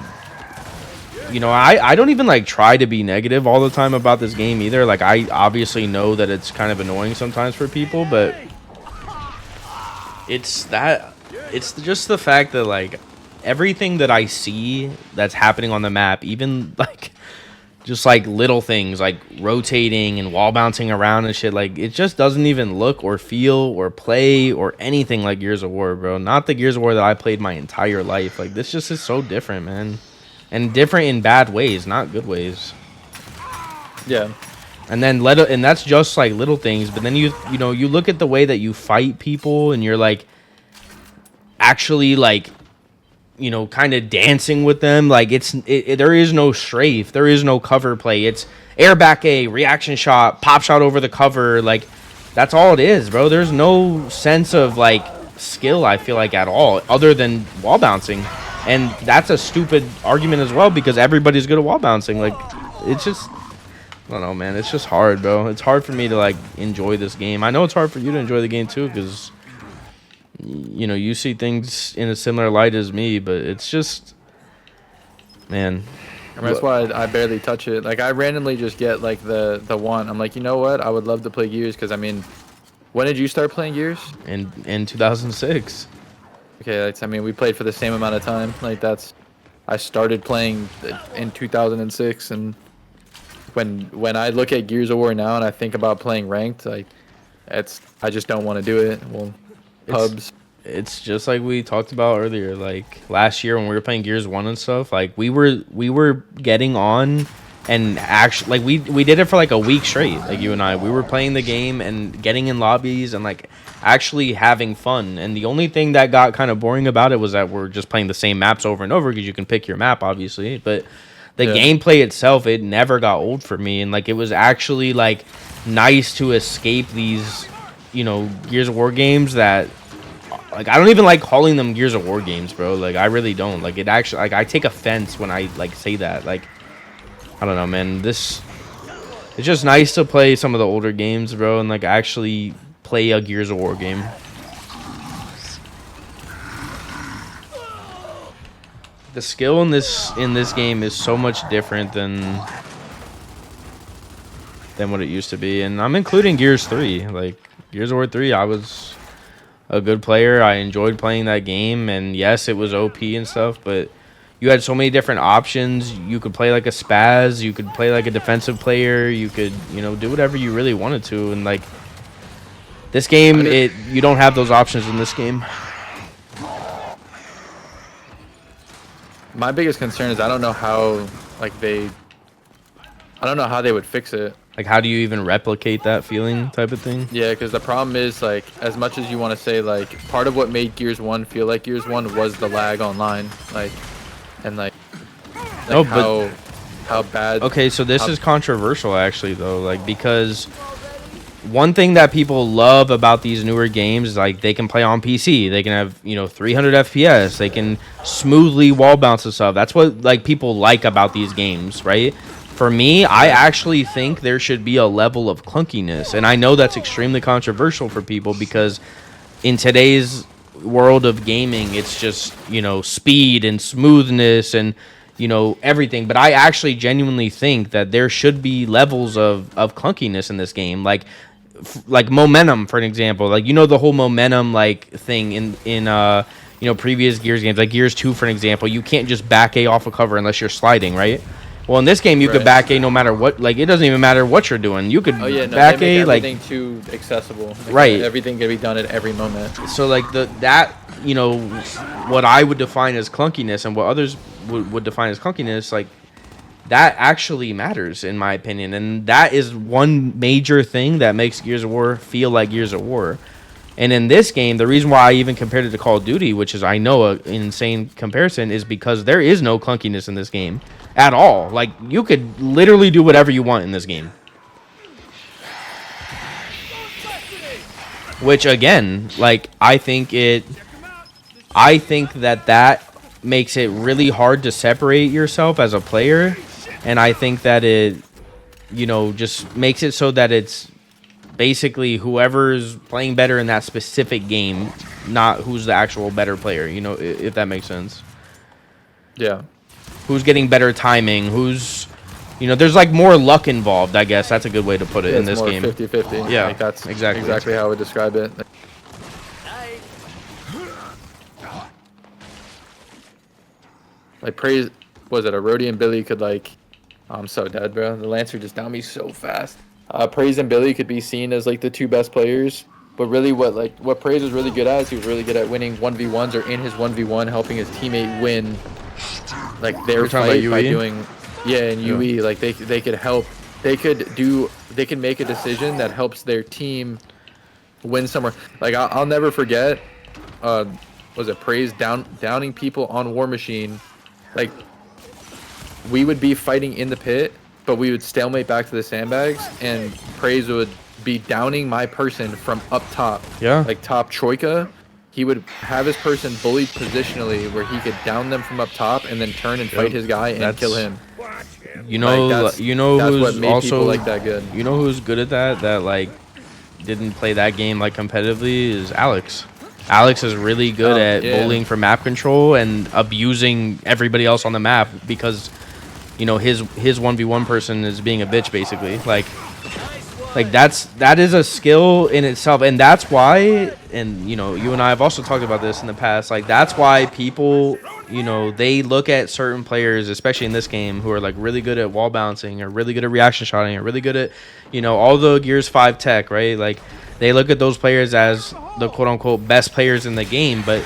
I don't even like try to be negative all the time about this game either. Like, I obviously know that it's kind of annoying sometimes for people, but it's just the fact that like everything that I see that's happening on the map, even like just like little things like rotating and wall bouncing around and shit, like it just doesn't even look or feel or play or anything like Gears of War, bro. Not the Gears of War that I played my entire life. Like, this just is so different, man. And different in bad ways, not good ways. Yeah. And then and that's just like little things, but then you look at the way that you fight people and you're like actually like kind of dancing with them. Like, there is no strafe, there is no cover play. It's air back A, reaction shot, pop shot over the cover. Like, that's all it is, bro. There's no sense of like skill, I feel like, at all, other than wall bouncing. And that's a stupid argument as well, because everybody's good at wall bouncing. Like, it's just, I don't know, man. It's just hard, bro. It's hard for me to like enjoy this game. I know it's hard for you to enjoy the game too, because you see things in a similar light as me, but it's just, man. I mean, that's why I barely touch it. Like, I randomly just get like the one. I'm like, you know what? I would love to play Gears, because I mean, when did you start playing Gears? In 2006. Okay, I mean, we played for the same amount of time. Like, I started playing in 2006, and when I look at Gears of War now and I think about playing ranked, like, I just don't want to do it. Well, pubs. It's just like we talked about earlier, like last year when we were playing Gears 1 and stuff. Like, we were getting on and actually, like, we did it for like a week straight. Like, you and I, we were playing the game and getting in lobbies and like actually having fun. And the only thing that got kind of boring about it was that we're just playing the same maps over and over, because you can pick your map, obviously. But the gameplay itself, it never got old for me, and like it was actually like nice to escape these, you know, Gears of War games that, like, I don't even like calling them Gears of War games, bro. Like, I really don't. Like, it actually, like, I take offense when I like say that. Like, I don't know, man. It's just nice to play some of the older games, bro, and like actually play a Gears of War game. The skill in this game is so much different than what it used to be, and I'm including Gears 3. Like Gears of War 3, I was a good player. I enjoyed playing that game, and yes, it was OP and stuff, but you had so many different options. You could play like a spaz, you could play like a defensive player, you could, you know, do whatever you really wanted to, and like this game, you don't have those options in this game. My biggest concern is I don't know how they would fix it. Like, how do you even replicate that feeling type of thing? Yeah, because the problem is, like, as much as you want to say, like, part of what made Gears 1 feel like Gears 1 was the lag online. Like, and, like no, how bad... Okay, so this is controversial, actually, though. Like, because one thing that people love about these newer games is, like, they can play on PC. They can have, you know, 300 FPS. They can smoothly wall bounce and stuff. That's what, like, people like about these games, right? For me, I actually think there should be a level of clunkiness. And I know that's extremely controversial for people because in today's world of gaming, it's just, you know, speed and smoothness and, you know, everything. But I actually genuinely think that there should be levels of clunkiness in this game. Like momentum, for an example. Like, you know, the whole momentum, like, thing in you know, previous Gears games. Like Gears 2, for an example. You can't just back A off a cover unless you're sliding, right? Well, in this game, you could back A no matter what. Like, it doesn't even matter what you're doing. You could back A, like, everything too accessible. Like, right. Everything can be done at every moment. So, like, that, you know, what I would define as clunkiness and what others would define as clunkiness, like, that actually matters, in my opinion. And that is one major thing that makes Gears of War feel like Gears of War. And in this game, the reason why I even compared it to Call of Duty, which is, I know, an insane comparison, is because there is no clunkiness in this game at all. Like, you could literally do whatever you want in this game. Which, again, like, I think that makes it really hard to separate yourself as a player. And I think that it, you know, just makes it so that it's basically whoever's playing better in that specific game, not who's the actual better player, you know, if that makes sense. Yeah. Who's getting better timing, who's, you know, there's like more luck involved, I guess. That's a good way to put it in this game. 50-50. Yeah, like, that's exactly how I would describe it. Like, praise, was it a Rhodey and Billy could, like, I'm so dead, bro. The Lancer just downed me so fast. Praise and Billy could be seen as, like, the two best players, but really what Praise was really good at is he was really good at winning 1v1s or in his 1v1 helping his teammate win, like, their fight by doing, in UE. Like, they could help, they can make a decision that helps their team win somewhere. Like, I'll never forget, was it Praise downing people on War Machine. Like, we would be fighting in the pit, but we would stalemate back to the sandbags, and Praise would be downing my person from up top. Yeah. Like, top Troika. He would have his person bullied positionally where he could down them from up top and then turn and fight his guy and kill him. You know, like, you know that's who's what made also people like that good. You know who's good at that like didn't play that game like competitively is Alex. Alex is really good at bullying for map control and abusing everybody else on the map because, you know, his 1v1 person is being a bitch basically. Like that is a skill in itself, and that's why, and you know, you and I have also talked about this in the past, like that's why people, you know, they look at certain players, especially in this game, who are like really good at wall bouncing or really good at reaction shotting or really good at, you know, all the Gears 5 tech, right? Like they look at those players as the quote unquote best players in the game, but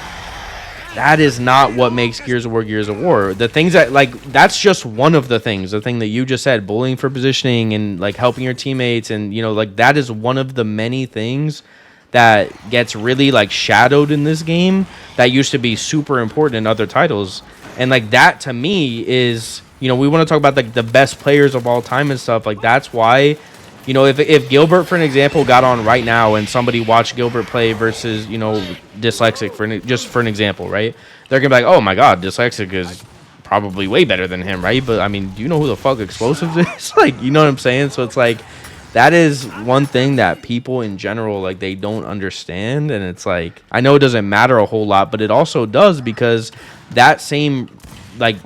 that is not what makes Gears of War Gears of War. The things that, like, that's just one of the things. The thing that you just said, bullying for positioning and, like, helping your teammates. And, you know, like, that is one of the many things that gets really, like, shadowed in this game that used to be super important in other titles. And, like, that, to me, is you know, we want to talk about like the best players of all time and stuff. Like that's why, you know, if Gilbert, for an example, got on right now and somebody watched Gilbert play versus, you know, Dyslexic just for an example, right? They're gonna be like, oh my God, Dyslexic is probably way better than him, right? But I mean, do you know who the fuck Explosives is? Like, you know what I'm saying? So it's like that is one thing that people in general like they don't understand, and it's like I know it doesn't matter a whole lot, but it also does because that same like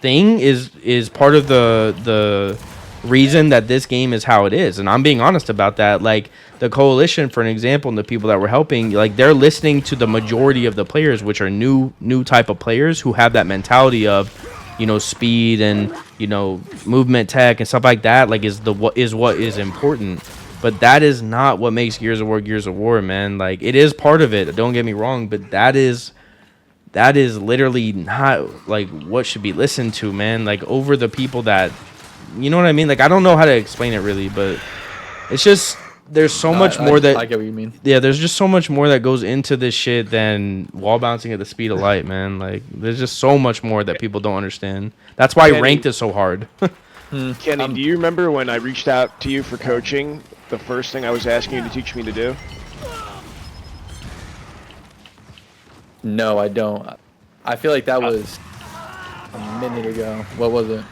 thing is part of the reason that this game is how it is, and I'm being honest about that. Like the coalition, for an example, and the people that we're helping, like they're listening to the majority of the players, which are new type of players who have that mentality of, you know, speed and, you know, movement tech and stuff like that. Like is what is important, but that is not what makes Gears of War, man. Like it is part of it. Don't get me wrong, but that is literally not like what should be listened to, man. Like over the people that, you know what I mean? Like I don't know how to explain it really, but it's just there's so much more that I get what you mean. yeah, there's just so much more that goes into this shit than wall bouncing at the speed of light, man. Like there's just so much more that people don't understand. That's why Kenny, ranked is so hard. Kenny, do you remember when I reached out to you for coaching? The first thing I was asking you to teach me to do? No, I don't. I feel like that was a minute ago. What was it?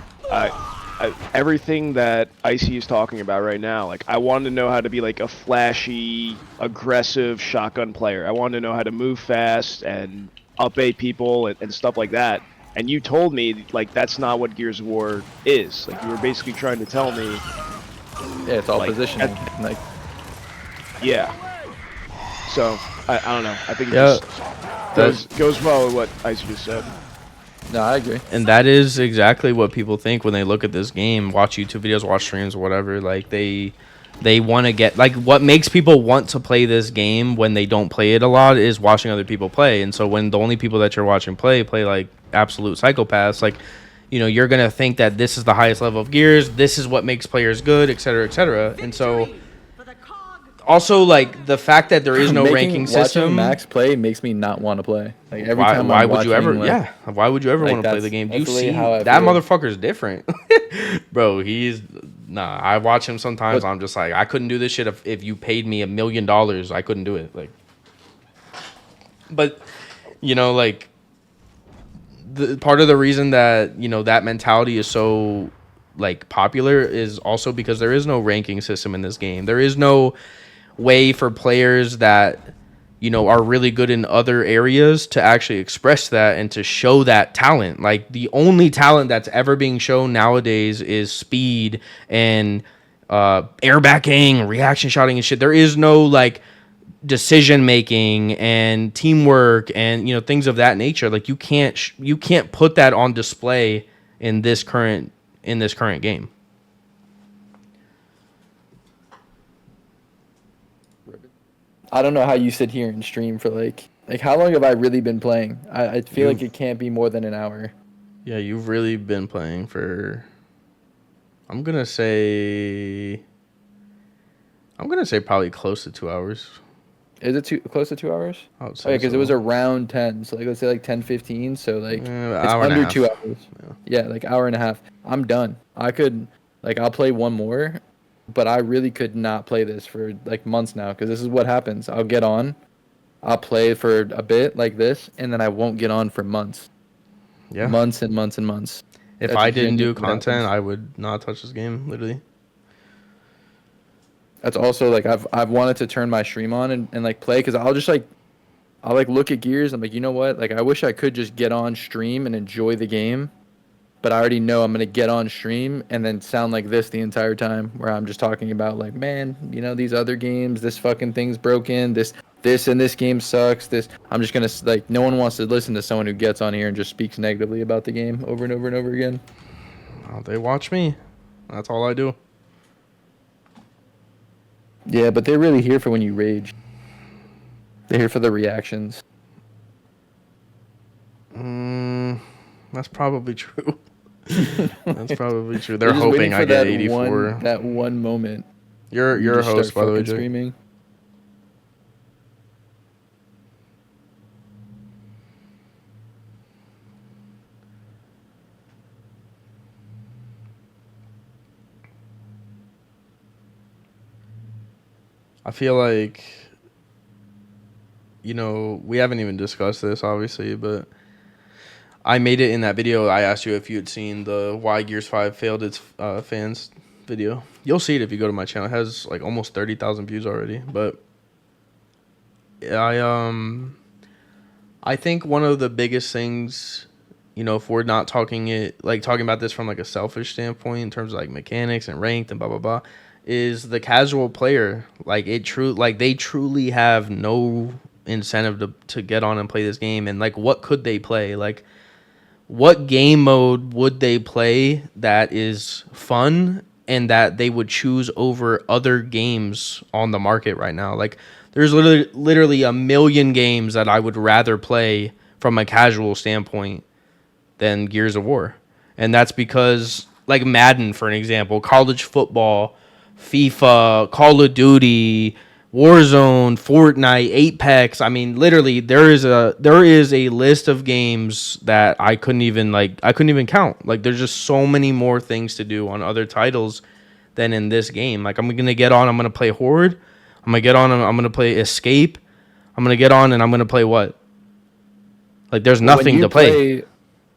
Everything that Icy is talking about right now, like I wanted to know how to be like a flashy, aggressive shotgun player. I wanted to know how to move fast and up A people and stuff like that. And you told me like that's not what Gears of War is. Like you were basically trying to tell me, Yeah, it's all like, positioning. Like yeah. So I don't know. I think it Yeah, just goes well with what Icy just said. no, I agree. and that is exactly what people think when they look at this game, watch YouTube videos, watch streams, or whatever. Like they want to get like what makes people want to play this game when they don't play it a lot is watching other people play. And so when the only people that you're watching play like absolute psychopaths, like, you know, you're gonna think that this is the highest level of Gears, this is what makes players good, etc., etc. And so also like the fact that there is no ranking system. Watching Max play makes me not want to play. Like every time Why I'm would watching, you ever? like, Yeah, why would you ever like, want to play that's- the game? Do you that's really see how I that feel. motherfucker's different, bro? He's nah. I watch him sometimes. But- I'm just like, I couldn't do this shit if you paid me $1 million. I couldn't do it. Like, but you know, like the part of the reason that, you know, that mentality is so like popular is also because there is no ranking system in this game. There is no way for players that, you know, are really good in other areas to actually express that and to show that talent. Like the only talent that's ever being shown nowadays is speed and airbacking, reaction shotting and shit. There is no like decision making and teamwork and, you know, things of that nature. Like you can't put that on display in this current game. I don't know how you sit here and stream for like how long have I really been playing? I feel like it can't be more than an hour. Yeah, you've really been playing for, I'm gonna say probably close to 2 hours. Is it close to 2 hours? I would Oh say yeah, because it so. was around 10. So like let's say like 10:15. So like it's hour and a under half. 2 hours. Yeah, like hour and a half. I'm done. I could like I'll play one more, but I really could not play this for like months now because this is what happens. I'll get on, I'll play for a bit like this, and then I won't get on for months. Yeah. Months and months and months. If That's I didn't do genuinely what content, happens. I would not touch this game, literally. That's also like I've wanted to turn my stream on and like play because I'll just like I'll like look at Gears. I'm like, you know what? Like I wish I could just get on stream and enjoy the game, but I already know I'm gonna get on stream and then sound like this the entire time, where I'm just talking about like, man, you know, these other games, this fucking thing's broken, this and this game sucks. This I'm just gonna like no one wants to listen to someone who gets on here and just speaks negatively about the game over and over and over again. Oh, they watch me. That's all I do. Yeah, but they're really here for when you rage. They're here for the reactions. That's probably true. That's probably true. They're They're just hoping waiting I for get that 84. that one moment. You're You a just host, start by the way, fucking Jake. screaming. I feel like, you know, we haven't even discussed this, obviously, but I made it in that video. I asked you if you had seen the Why Gears 5 failed its fans video. You'll see it if you go to my channel. It has like almost 30,000 views already. But I think one of the biggest things, you know, if we're not talking about this from like a selfish standpoint in terms of like mechanics and ranked and blah blah blah, is the casual player. Like they truly have no incentive to get on and play this game. And like, what could they play? Like, what game mode would they play that is fun and that they would choose over other games on the market right now? Like, there's literally a million games that I would rather play from a casual standpoint than Gears of War. And that's because, like Madden, for an example, college football, FIFA, Call of Duty, Warzone, Fortnite, Apex. I mean, literally, there is a list of games that I couldn't even count. Like, there's just so many more things to do on other titles than in this game. Like, I'm gonna play Horde. I'm gonna play Escape. I'm gonna get on and I'm gonna play what? Like, there's nothing to play.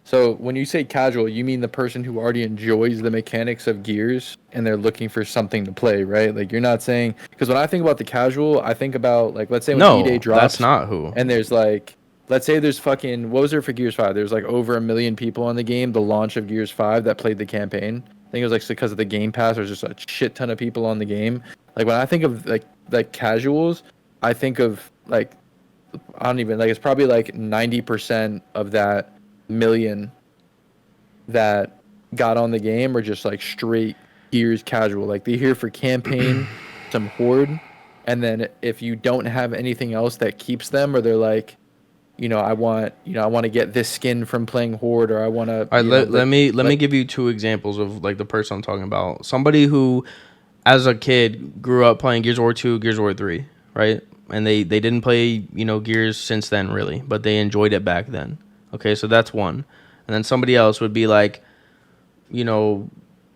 So when you say casual, you mean the person who already enjoys the mechanics of Gears and they're looking for something to play, right? Like, you're not saying, because when I think about the casual, I think about, like, let's say when E-Day drops. That's not who. And there's like, let's say there's fucking, what was there for Gears 5? There's like over 1 million people on the game, the launch of Gears 5 that played the campaign. I think it was like because of the Game Pass, there's just a shit ton of people on the game. Like, when I think of like casuals, I think of like, I don't even, like, it's probably like 90% of that million that got on the game are just like straight Gears casual. Like, they're here for campaign, some Horde, and then if you don't have anything else that keeps them, or they're like, I want to get this skin from playing Horde, or I want to. All right, let me give you two examples of like the person I'm talking about. Somebody who, as a kid, grew up playing Gears of War 2, Gears of War 3, right? And they didn't play Gears since then really, but they enjoyed it back then. Okay, so that's one. And then somebody else would be like,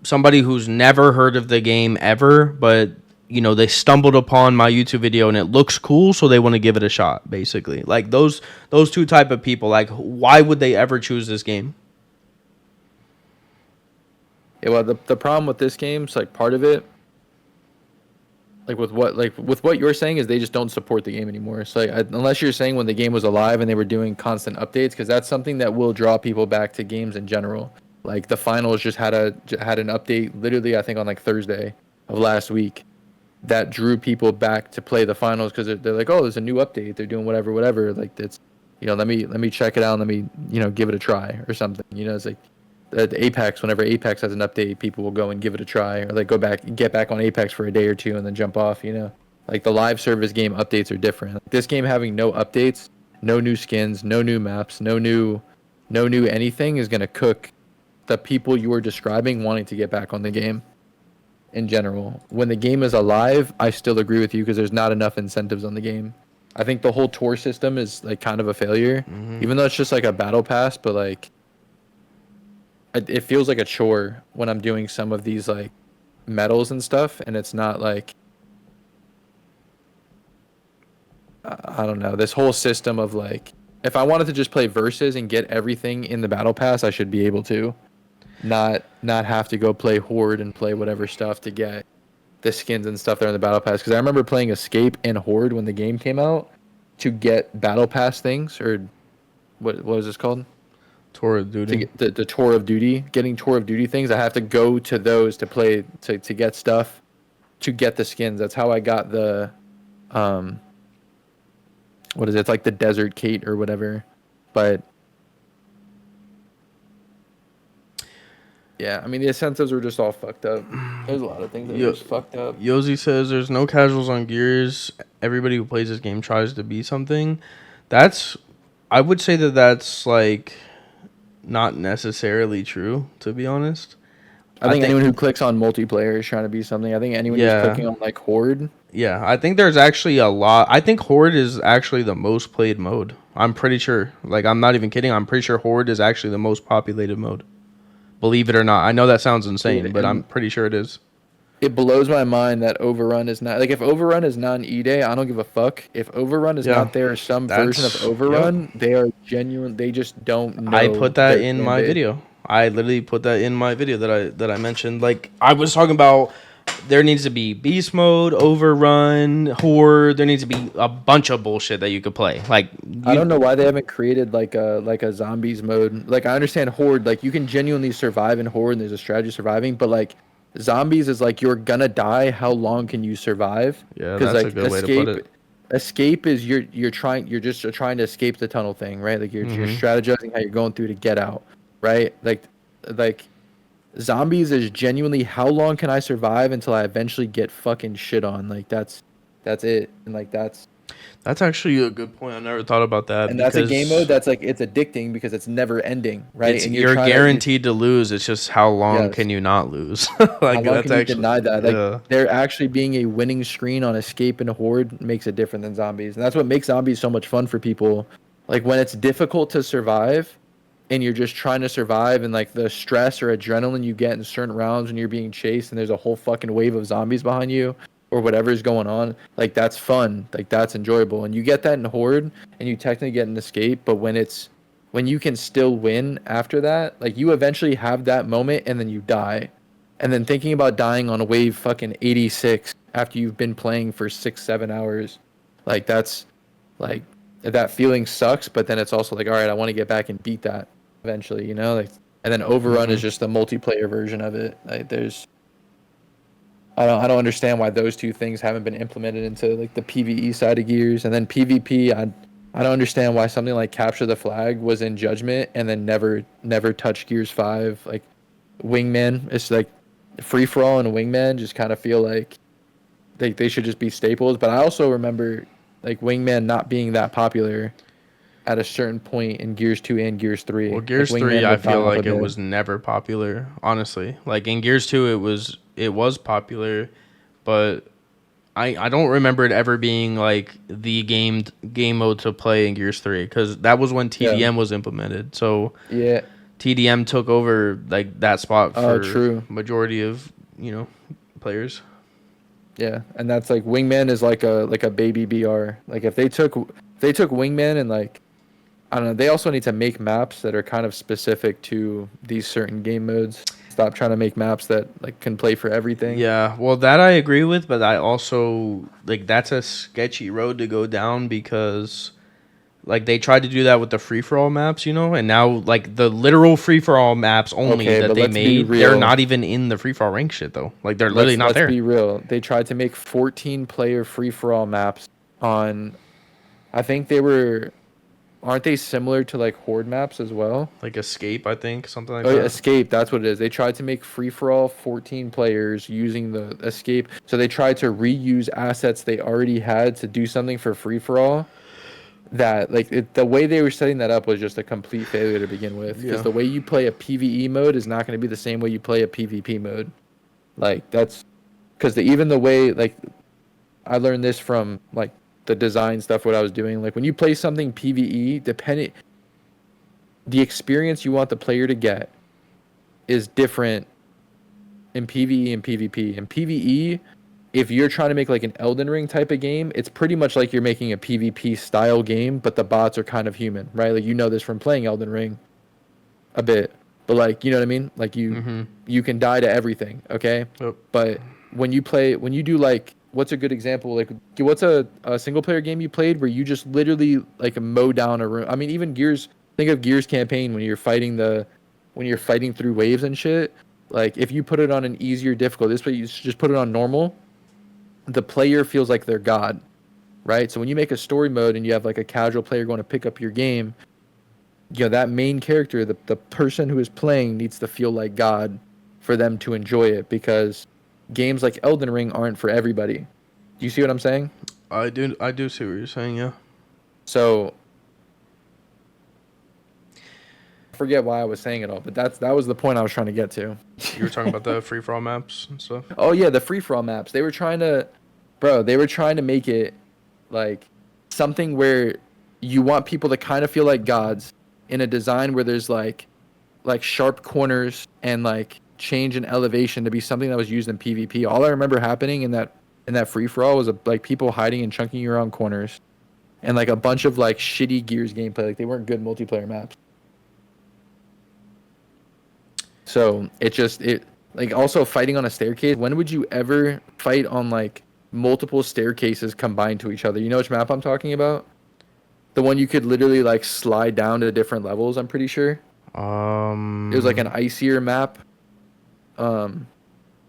somebody who's never heard of the game ever, but, they stumbled upon my YouTube video and it looks cool, so they want to give it a shot, basically. Like, those two type of people, like, why would they ever choose this game? Yeah, well, the problem with this game is, like, part of it, with what you're saying, is they just don't support the game anymore. So unless you're saying when the game was alive and they were doing constant updates, because that's something that will draw people back to games in general. Like, the finals just had an update literally, I think, on like Thursday of last week that drew people back to play the finals, because they're like, oh, there's a new update, they're doing whatever. Like, that's, let me check it out and let me give it a try or something. It's like the Apex, whenever Apex has an update, people will go and give it a try, or like get back on Apex for a day or two and then jump off. Like, the live service game updates are different. Like, this game having no updates, no new skins, no new maps, no new anything is gonna cook the people you were describing wanting to get back on the game. In general, when the game is alive, I still agree with you, because there's not enough incentives on the game. I think the whole tour system is like kind of a failure, even though it's just like a battle pass, but like, it feels like a chore when I'm doing some of these like medals and stuff, and it's not like, I don't know, this whole system of like, if I wanted to just play versus and get everything in the battle pass, I should be able to not have to go play Horde and play whatever stuff to get the skins and stuff that are in the battle pass. Because I remember playing Escape and Horde when the game came out to get battle pass things, or what was this called? Tour of Duty. To get the Tour of Duty, getting Tour of Duty things, I have to go to those to play to get stuff, to get the skins. That's how I got the what is it? It's like the Desert Kate or whatever. But yeah, I mean, the incentives were just all fucked up. There's a lot of things that are just fucked up. Yosi says there's no casuals on Gears. Everybody who plays this game tries to be something. I would say that's like not necessarily true, to be honest. I think anyone who clicks on multiplayer is trying to be something. I think anyone who's clicking on like Horde. Yeah, I think there's actually a lot. I think Horde is actually the most played mode. I'm pretty sure. Like, I'm not even kidding. I'm pretty sure Horde is actually the most populated mode. Believe it or not. I know that sounds insane, but I'm pretty sure it is. it blows my mind that Overrun is not like if Overrun is not an E-Day, I don't give a fuck. If Overrun is Yeah, not there or some version of that's yep. Overrun, they are genuine. They just don't I know put that their in fan my base. video. I literally put that in my video that I mentioned. Like I was talking about, there needs to be beast mode, overrun, horde. There needs to be a bunch of bullshit that you could play. Like I you, don't know why they haven't created like a zombies mode. Like I understand Horde, like you can genuinely survive in Horde and there's a strategy surviving, but like zombies is like you're gonna die. How long can you survive? yeah, Because that's a like good way to put it. escape is you're just trying to escape the tunnel thing, right? Like you're Hmm. strategizing how you're going through to get out, right? Like zombies is genuinely how long can I survive until I eventually get fucking shit on? Like that's it, and like That's actually a good point. I never thought about that and that's a game mode because that's like it's addicting because it's never ending, right? it's And you're you're trying to you guaranteed to lose. It's just how long yes. can you not lose? How Like long that's can you actually deny that? Like yeah. there actually being a winning screen on Escape and Horde makes it different than zombies. And that's what makes zombies so much fun for people. Like when it's difficult to survive and you're just trying to survive and like the stress or adrenaline you get in certain rounds when you're being chased and there's a whole fucking wave of zombies behind you or whatever's going on, like that's fun. Like that's enjoyable. And you get that in Horde and you technically get an escape, but when you can still win after that, like you eventually have that moment and then you die. And then thinking about dying on a wave fucking 86 after you've been playing for 6 7 hours, like that's like that feeling sucks, but then it's also like, all right, I want to get back and beat that eventually, you know? Like, and then Overrun is Hmm. just the multiplayer version of it. Like, I don't understand why those two things haven't been implemented into like the PvE side of Gears, and then PvP. I don't understand why something like Capture the Flag was in Judgment and then never touched Gears 5. Like Wingman, it's like Free for All and Wingman just kind of feel like they should just be staples. But I also remember like Wingman not being that popular at a certain point in Gears 2 and Gears 3. Well, Like Gears 3 Wingman I would die feel off a like it bit. was never popular, honestly. Like in Gears 2 it was popular, but I don't remember it ever being like the game mode to play in Gears 3 cuz that was when Yeah. TDM was implemented. So Yeah. TDM took over like that spot Oh, for true. majority of, players. Yeah, and that's like Wingman is like a baby BR. Like if they took Wingman and like I don't know, they also need to make maps that are kind of specific to these certain game modes. Stop trying to make maps that like can play for everything. Yeah, well, that I agree with, but I also like that's a sketchy road to go down because like they tried to do that with the free for all maps, and now like the literal free for all maps only Okay, that but they let's be made, they're real. not even in the free for all rank shit though. Like they're literally Let's not let's there. be real. They tried to make 14 player free for all maps on I think they were aren't they similar to like horde maps as well? Like Escape, I think, something like Oh, yeah, that. Escape, that's what it is. They tried to make free for all 14 players using the Escape. So they tried to reuse assets they already had to do something for free for all. That like the way they were setting that up was just a complete failure to begin with. Because Yeah. the way you play a PVE mode is not going to be the same way you play a PvP mode. Like that's because even the way like I learned this from like the design stuff what I was doing. Like when you play something PVE, depending the experience you want the player to get is different in PvE and PvP. In PvE, if you're trying to make like an Elden Ring type of game, it's pretty much like you're making a PvP style game, but the bots are kind of human, right? Like you know this from playing Elden Ring a bit. But like, you know what I mean? Like Mm-hmm. you can die to everything, okay? Yep. But when you do like what's a good example? Like what's a single player game you played where you just literally like mow down a room? I mean, even Gears, think of Gears campaign when you're fighting through waves and shit. Like if you put it on an easier difficulty, this way you just put it on normal, the player feels like they're God, right? So when you make a story mode and you have like a casual player going to pick up your game, that main character, the person who is playing needs to feel like God for them to enjoy it because games like Elden Ring aren't for everybody. Do you see what I'm saying? I do see what you're saying, yeah. So I forget why I was saying it all, but that was the point I was trying to get to. You were talking about the free for all maps and stuff. Oh yeah, the free for all maps. They were trying to make it like something where you want people to kind of feel like gods in a design where there's like sharp corners and like change in elevation to be something that was used in PvP. All I remember happening in that free for all was like people hiding and chunking around corners, and like a bunch of like shitty Gears gameplay. Like they weren't good multiplayer maps. So it like also fighting on a staircase. When would you ever fight on like multiple staircases combined to each other? You know which map I'm talking about? The one you could literally like slide down to different levels. I'm pretty sure it was like an icier map. Or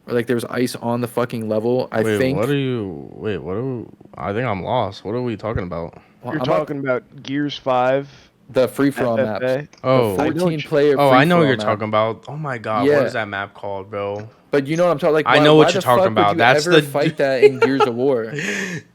like there was ice on the fucking level. I think. What are we, I think I'm lost. What are we talking about? Well, You're I'm talking about Gears 5 the free for all maps. FFA? Oh, The 14 player. oh, I know what free-for-all you're map. talking about. Oh my god, Yeah. what is that map called, bro? But you know what I'm talking. Like I know why what you're the talking fuck about. Would you That's ever the fight that in Gears of War.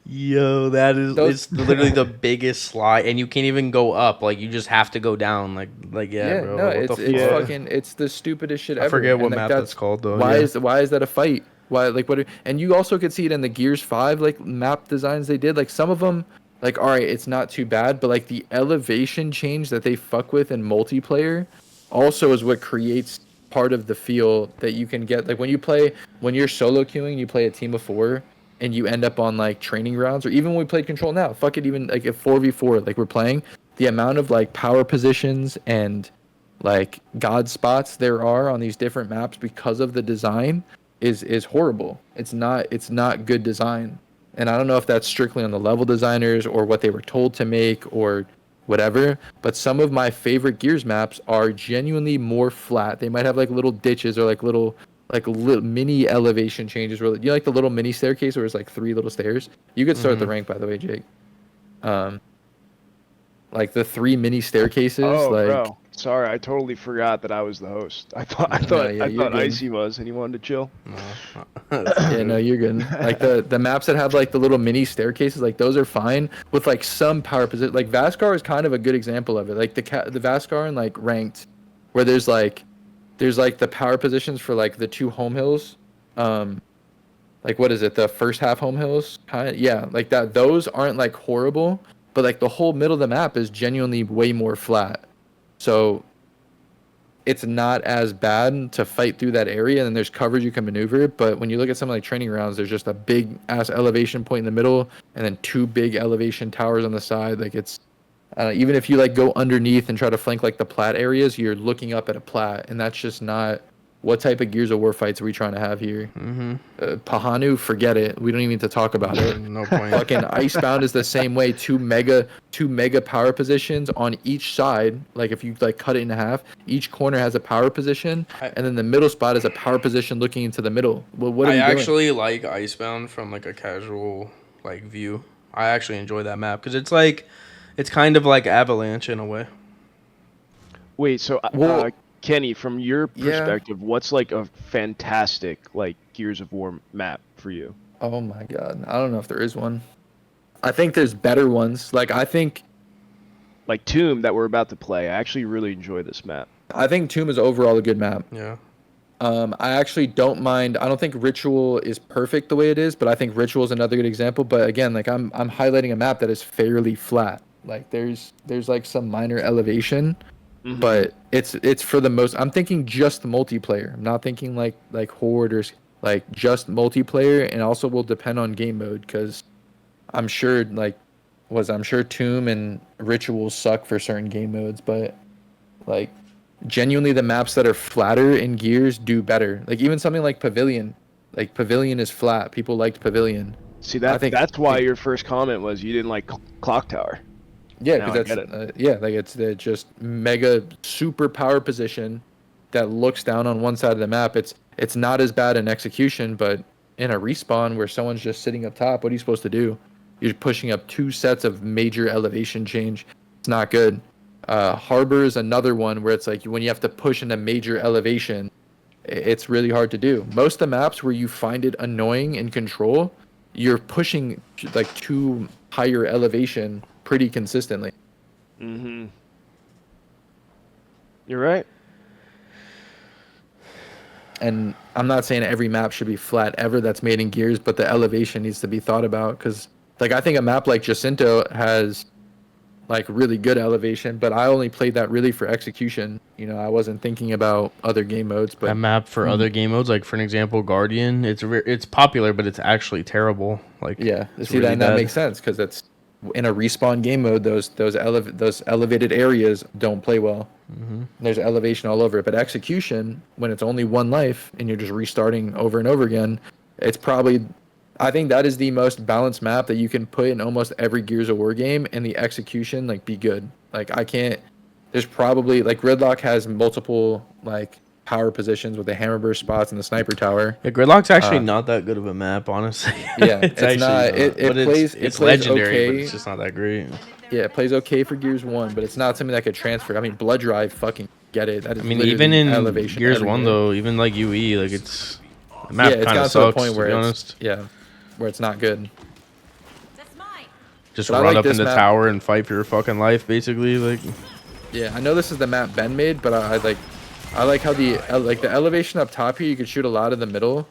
Yo, that is it's literally the biggest slide, and you can't even go up. Like you just have to go down. Like yeah, bro. No, Like, what it's the fuck? fucking it's the stupidest shit ever. I forget what and, like, map that's called though. Why is that a fight? Why like what? And you also could see it in the Gears 5 like map designs they did. Like some of them, like all right, it's not too bad, but like the elevation change that they fuck with in multiplayer, also is what creates part of the feel that you can get. Like when you're solo queuing, you play a team of 4, and you end up on like training grounds, or even when we played Control now, fuck it, even like if 4v4, like we're playing, the amount of like power positions and like god spots there are on these different maps because of the design is horrible. It's not good design. And I don't know if that's strictly on the level designers or what they were told to make or whatever, but some of my favorite Gears maps are genuinely more flat. They might have like little ditches or like little mini elevation changes where, you know, like the little mini staircase where it's like 3 little stairs. You could start the rank, by the way, Jake. Like the 3 mini staircases. Oh, like bro. Sorry, I totally forgot that I was the host. I thought you're good. Icy was, and he wanted to chill. Yeah, no, you're good. Like the maps that have like the little mini staircases, like those are fine with like some power position. Like Vascar is kind of a good example of it. Like the Vascar and like ranked, where there's like the power positions for like the 2 home hills. Like what is it? The first half home hills, kind of, yeah, like that. Those aren't like horrible, but like the whole middle of the map is genuinely way more flat. So it's not as bad to fight through that area, and there's coverage you can maneuver. But when you look at some like training rounds, there's just a big ass elevation point in the middle, and then 2 big elevation towers on the side. Like it's even if you like go underneath and try to flank like the plat areas, you're looking up at a plat, and that's just not what type of Gears of War fights are we trying to have here. Pahanu, forget it. We don't even need to talk about it. No point. Fucking Icebound is the same way. 2 mega power positions on each side. Like if you like cut it in half, each corner has a power position, and then the middle spot is a power position looking into the middle. Well, what are you doing? I actually like Icebound from like a casual like view. I actually enjoy that map because it's kind of like Avalanche in a way. Wait, so Well, Kenny, from your Yeah. perspective, what's like a fantastic like Gears of War map for you? Oh my god, I don't know if there is one. I think there's better ones. Like I think Tomb that we're about to play. I actually really enjoy this map. Tomb is overall a good map. Yeah. I actually don't mind. I don't think Ritual is perfect the way it is, but I think Ritual is another good example. But again, like I'm highlighting a map that is fairly flat. Like there's like some minor elevation, but it's for the most. I'm thinking just mutilplayer. I'm not thinking like horde or like just multiplayer, and also will depend on game mode because I'm sure I'm sure Tomb and Ritual suck for certain game modes, but like genuinely the maps that are flatter in Gears do better. Like even something like Pavilion. Like Pavilion is flat. People liked Pavilion. See that's why your first comment was you didn't like Clock Tower. Yeah, Now I because get that's like it's just mega super power position that looks down on one side of the map. It's not as bad in execution, but in a respawn where someone's just sitting up top, what are you supposed to do? You're pushing up 2 sets of major elevation change. It's not good. Harbor is another one where it's like when you have to push in a major elevation, it's really hard to do. Most of the maps where you find it annoying in Control, you're pushing like 2 higher elevation pretty consistently. You're right. And I'm not saying every map should be flat ever that's made in Gears, but the elevation needs to be thought about because like I think a map like Jacinto has like really good elevation, but I only played that really for execution. You know, I wasn't thinking about other game modes. But That map for other game modes, like for an example, Guardian, it's popular, but it's actually terrible. Like yeah, it's see really that bad. makes sense because it's in a respawn game mode. Those elevated areas don't play well. There's elevation all over it, but execution, when it's only one life and you're just restarting over and over again, it's probably, I think that is the most balanced map that you can put in almost every Gears of War game, and the execution like be good. Like I can't. There's probably like Gridlock has multiple like power positions with the hammerburst spots and the sniper tower. Yeah, Gridlock's actually not that good of a map, honestly. Yeah, it's it's not. It but plays. it's It plays legendary, but okay. it's just not that great. Yeah, it plays okay for Gears 1, but it's not something that could transfer. I mean, Blood Drive, fucking get it. That is I mean, literally even in elevation Gears 1, everywhere. though, even like UE, like the Yeah, map it's kind gotten of to the sucks, point to where be it's honest. where it's not good. Just But I run like up in this the map. tower and fight for your fucking life, basically. Like, Yeah, I know this is the map Ben made, but I like how the elevation up top here. You could shoot a lot in the middle,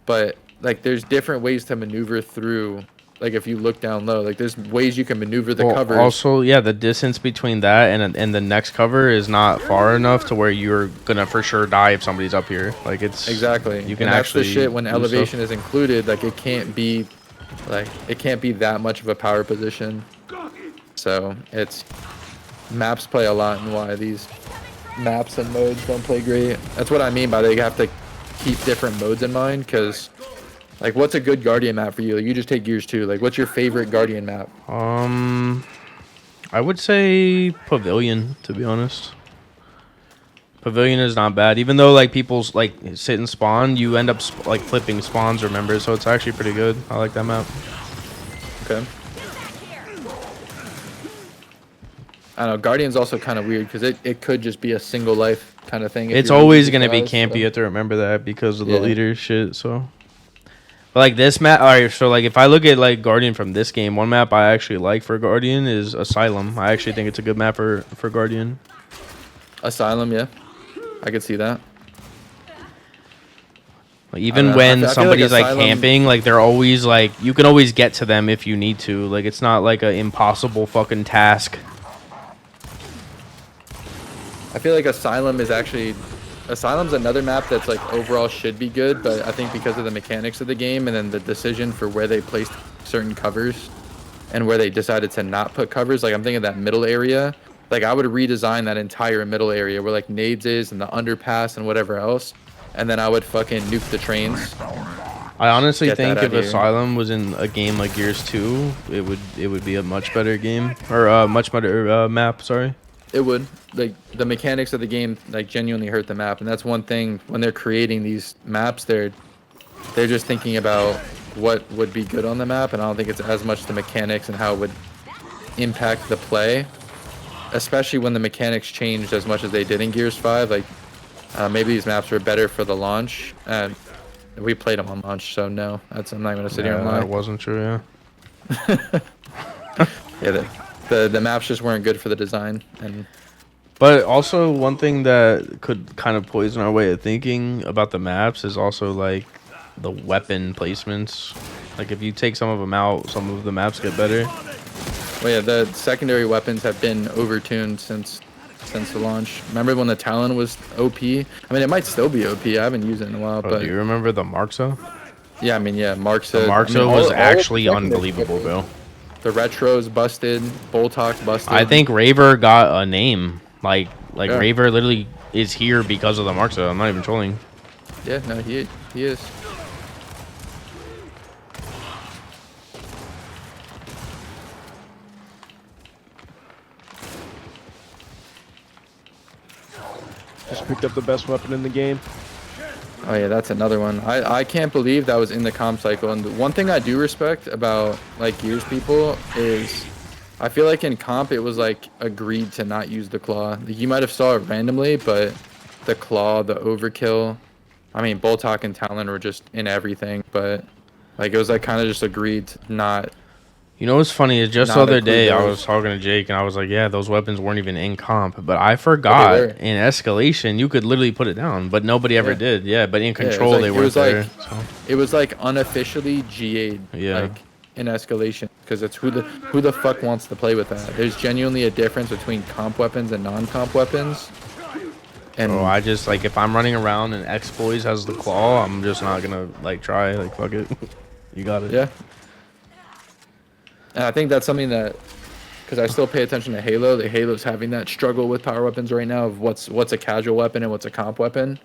but like there's different ways to maneuver through. Like if you look down low, like there's ways you can maneuver the covers. also, yeah, the distance between that and the next cover is not far enough to where you're gonna for sure die if somebody's up here. Like it's Exactly. You can and actually that's the shit when do elevation stuff. is included. Like it can't be that much of a power position. So it's maps play a lot in why these maps and modes don't play great. That's what I mean by they have to keep different modes in mind, because like what's a good Guardian map for you? Like, you just take Gears 2. Like what's your favorite Guardian map? I would say Pavilion, to be honest. Pavilion is not bad, even though like people's like sit and spawn, you end up like flipping spawns. Remember, so it's actually pretty good. I like that map. Okay. I don't know. Guardian's also kind of weird because it could just be a single life kind of thing. if It's you're always losing gonna be guys, campy. so- You have to remember that because of the Yeah. leader shit. So, but like this map, all right. So like if I look at like Guardian from this game, one map I actually like for Guardian is Asylum. I actually think it's a good map for Guardian. Asylum, yeah. I could see that. Like, even know. when I feel like somebody's like Asylum- camping, like they're always like you can always get to them if you need to. Like it's not like an impossible fucking task. I feel like Asylum's another map that's like overall should be good, but I think because of the mechanics of the game and then the decision for where they placed certain covers and where they decided to not put covers, like I'm thinking that middle area, like I would redesign that entire middle area where like nades is and the underpass and whatever else, and then I would fucking nuke the trains. I honestly Get that think out if here. Asylum was in a game like Gears 2, it would be a much better game or a much better map. Sorry. It would. Like the mechanics of the game like genuinely hurt the map, and that's one thing when they're creating these maps, they're just thinking about what would be good on the map, and I don't think it's as much the mechanics and how it would impact the play, especially when the mechanics changed as much as they did in Gears 5. Like maybe these maps were better for the launch, and we played them on launch, so no, I'm not gonna sit here and lie. That wasn't true. Yeah, the maps just weren't good for the design, and But also one thing that could kind of poison our way of thinking about the maps is also like the weapon placements. Like if you take some of them out, some of the maps get better. well, yeah, the secondary weapons have been overtuned since the launch. Remember when the Talon was OP? I mean, it might still be OP. I haven't used it in a while, Oh, but do you remember the Marxa? yeah, I mean, yeah, Marxa. The Marxa was actually unbelievable, bro. The retros busted, Boltox busted. I think Raver got a name. Like Yeah. Raver literally is here because of the Marxa. I'm not even trolling. Yeah, no, he is. Just picked up the best weapon in the game. Oh yeah, that's another one. I can't believe that was in the comp cycle. And the one thing I do respect about like Gears people is I feel like in comp it was like agreed to not use the claw. Like, you might have saw it randomly, but the claw, the overkill. I mean, Boltok and Talon were just in everything, but like it was like kind of just agreed to not. You know what's funny is just the Not other include day I those. was talking to Jake and I was like, yeah, those weapons weren't even in comp, but I forgot were. in escalation you could literally put it down, but nobody ever Yeah. did. Yeah, but in it was control like- they it weren't was like- there. So. It was like unofficially GA'd. Yeah. Like in escalation because it's who the fuck wants to play with that. There's genuinely a difference between comp weapons and non-comp weapons. And Bro, I just like if I'm running around and X-Boys has the claw, I'm just not gonna like try. Like fuck it, you got it. yeah. And I think that's something that, because I still pay attention to Halo. The Halo's having that struggle with power weapons right now of what's a casual weapon and what's a comp weapon.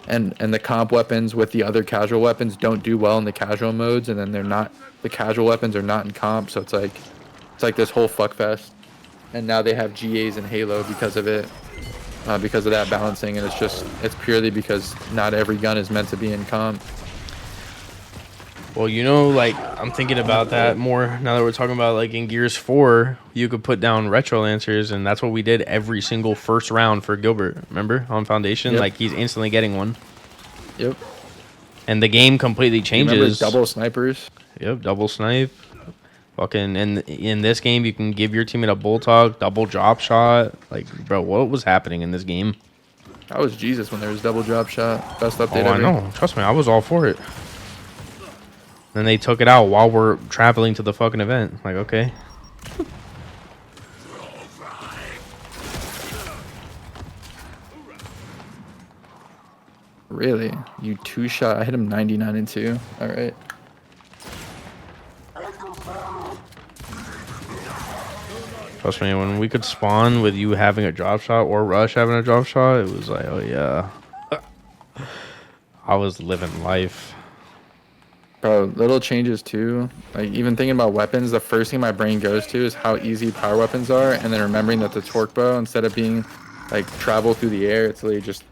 And the comp weapons with the other casual weapons don't do well in the casual modes, and then the casual weapons are not in comp, so it's like this whole fuck fest. And now they have GAs in Halo because of it, because of that balancing, and it's purely because not every gun is meant to be in comp. Well, you know, like I'm thinking about that more now that we're talking about like in Gears 4, you could put down retro lancers, and that's what we did every single first round for Gilbert. Remember on Foundation, Yep. like he's instantly getting one. Yep. And the game completely changes. Remember double snipers? Yep, double snipe. Fucking, and in this game, you can give your teammate a bull talk, double drop shot. Like, bro, what was happening in this game? That was Jesus when there was double drop shot. Best update Oh, ever. I know. Trust me, I was all for it. Then they took it out while we're traveling to the fucking event. Like, okay. Really? You two-shot? I hit him 99 and 2. All right. Trust me, when we could spawn with you having a drop shot or Rush having a drop shot, it was like, oh yeah. I was living life. Bro, little changes too. Like even thinking about weapons, the first thing my brain goes to is how easy power weapons are, and then remembering that the torque bow, instead of being like travel through the air, it's literally just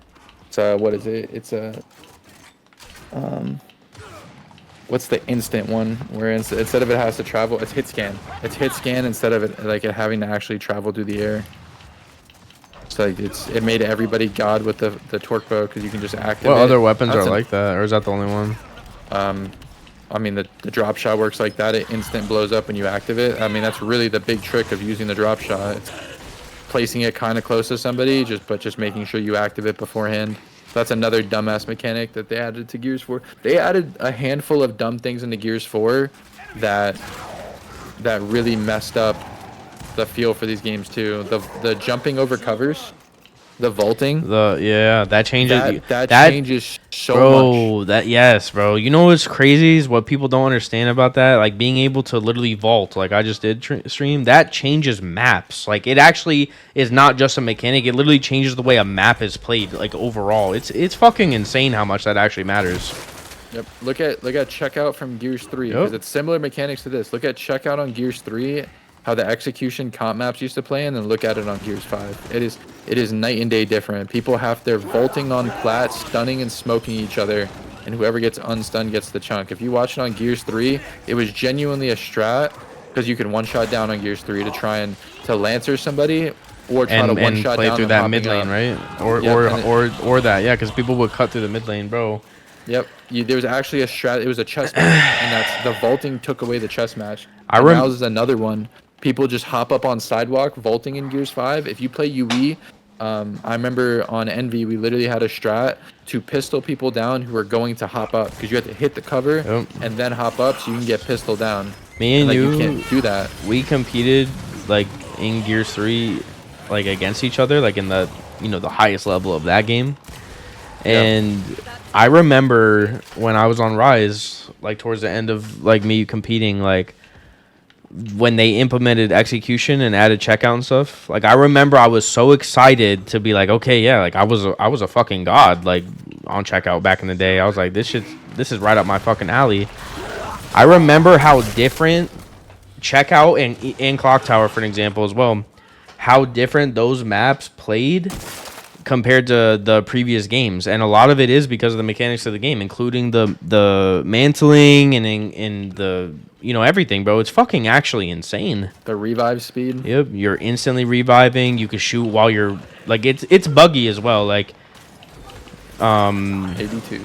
what is it? It's a what's the instant one where instead of it has to travel, it's hit scan. It's hit scan instead of it having to actually travel through the air. So like it made everybody god with the torque bow because you can just activate. What other weapons are like that, or is that the only one? I mean, the drop shot works like that. It instant blows up when you activate. I mean, that's really the big trick of using the drop shot. It's placing it kind of close to somebody, but just making sure you activate beforehand. That's another dumbass mechanic that they added to Gears 4. They added a handful of dumb things into Gears 4 that really messed up the feel for these games too. The jumping over covers. The vaulting. That changes. That changes so much. Bro, yes, bro. You know what's crazy is what people don't understand about that. Like being able to literally vault, like I just did stream. That changes maps. Like it actually is not just a mechanic. It literally changes the way a map is played. Like overall, it's fucking insane how much that actually matters. Yep. Look at checkout from Gears 3 because it's similar mechanics to this. Look at checkout on Gears 3. How the execution comp maps used to play, and then look at it on Gears 5. It is night and day different. People they're vaulting on plat, stunning and smoking each other, and whoever gets unstunned gets the chunk. If you watch it on Gears 3, it was genuinely a strat because you can one-shot down on Gears 3 to try to lancer somebody or try to one-shot play down through that mid lane, right? Or that, yeah, because people would cut through the mid lane, bro. Yep. There was actually a strat. It was a chess match, and that's the vaulting took away the chess match. Now this is another one. People just hop up on sidewalk vaulting in Gears 5. If you play UE, I remember on Envy we literally had a strat to pistol people down who were going to hop up because you had to hit the cover and then hop up so you can get pistol down. Me and you can't do that. We competed like in Gears 3 like against each other like in the the highest level of that game. And I remember when I was on Rise, like towards the end of like me competing, like when they implemented execution and added checkout and stuff, like I remember I was so excited to be like, okay, yeah, like I was a fucking god like on checkout back in the day. I was like, this is right up my fucking alley. I remember how different checkout and clock tower, for an example as well, how different those maps played compared to the previous games, and a lot of it is because of the mechanics of the game, including the mantling and the everything, bro. It's fucking actually insane. The revive speed. Yep, you're instantly reviving. You can shoot while you're like it's buggy as well. Like 82.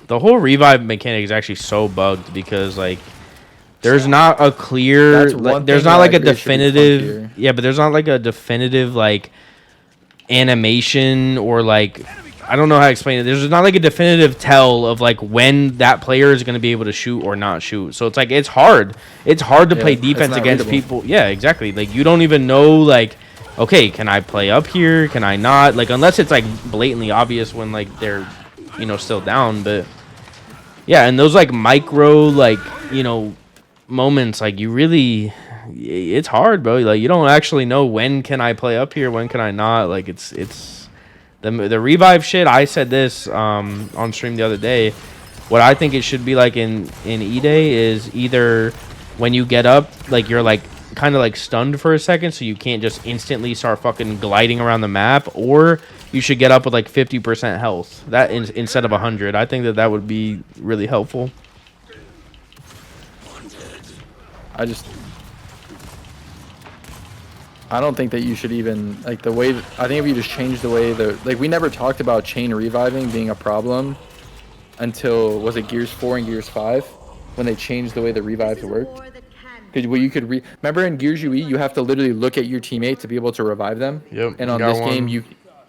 The whole revive mechanic is actually so bugged because like there's not a clear there's not like a definitive but there's not like a definitive like animation or like I don't know how to explain it. There's not like a definitive tell of like when that player is going to be able to shoot or not shoot. So it's like it's hard. It's hard to play defense against people. Yeah, exactly. Like you don't even know like, okay, can I play up here? Can I not? Like unless it's like blatantly obvious when like they're, still down. But yeah, and those like micro like moments like you really, it's hard, bro. Like you don't actually know when can I play up here, when can I not. Like it's. The revive shit, I said this on stream the other day. What I think it should be like in E-Day is either when you get up, like you're like kind of like stunned for a second, so you can't just instantly start fucking gliding around the map, or you should get up with like 50% health that instead of 100. I think that would be really helpful. I don't think that you should even like the way. I think if you just change the way we never talked about chain reviving being a problem until was it Gears 4 and Gears 5 when they changed the way the revives worked. Because you could remember in Gears UE you have to literally look at your teammate to be able to revive them. Yep. And on this game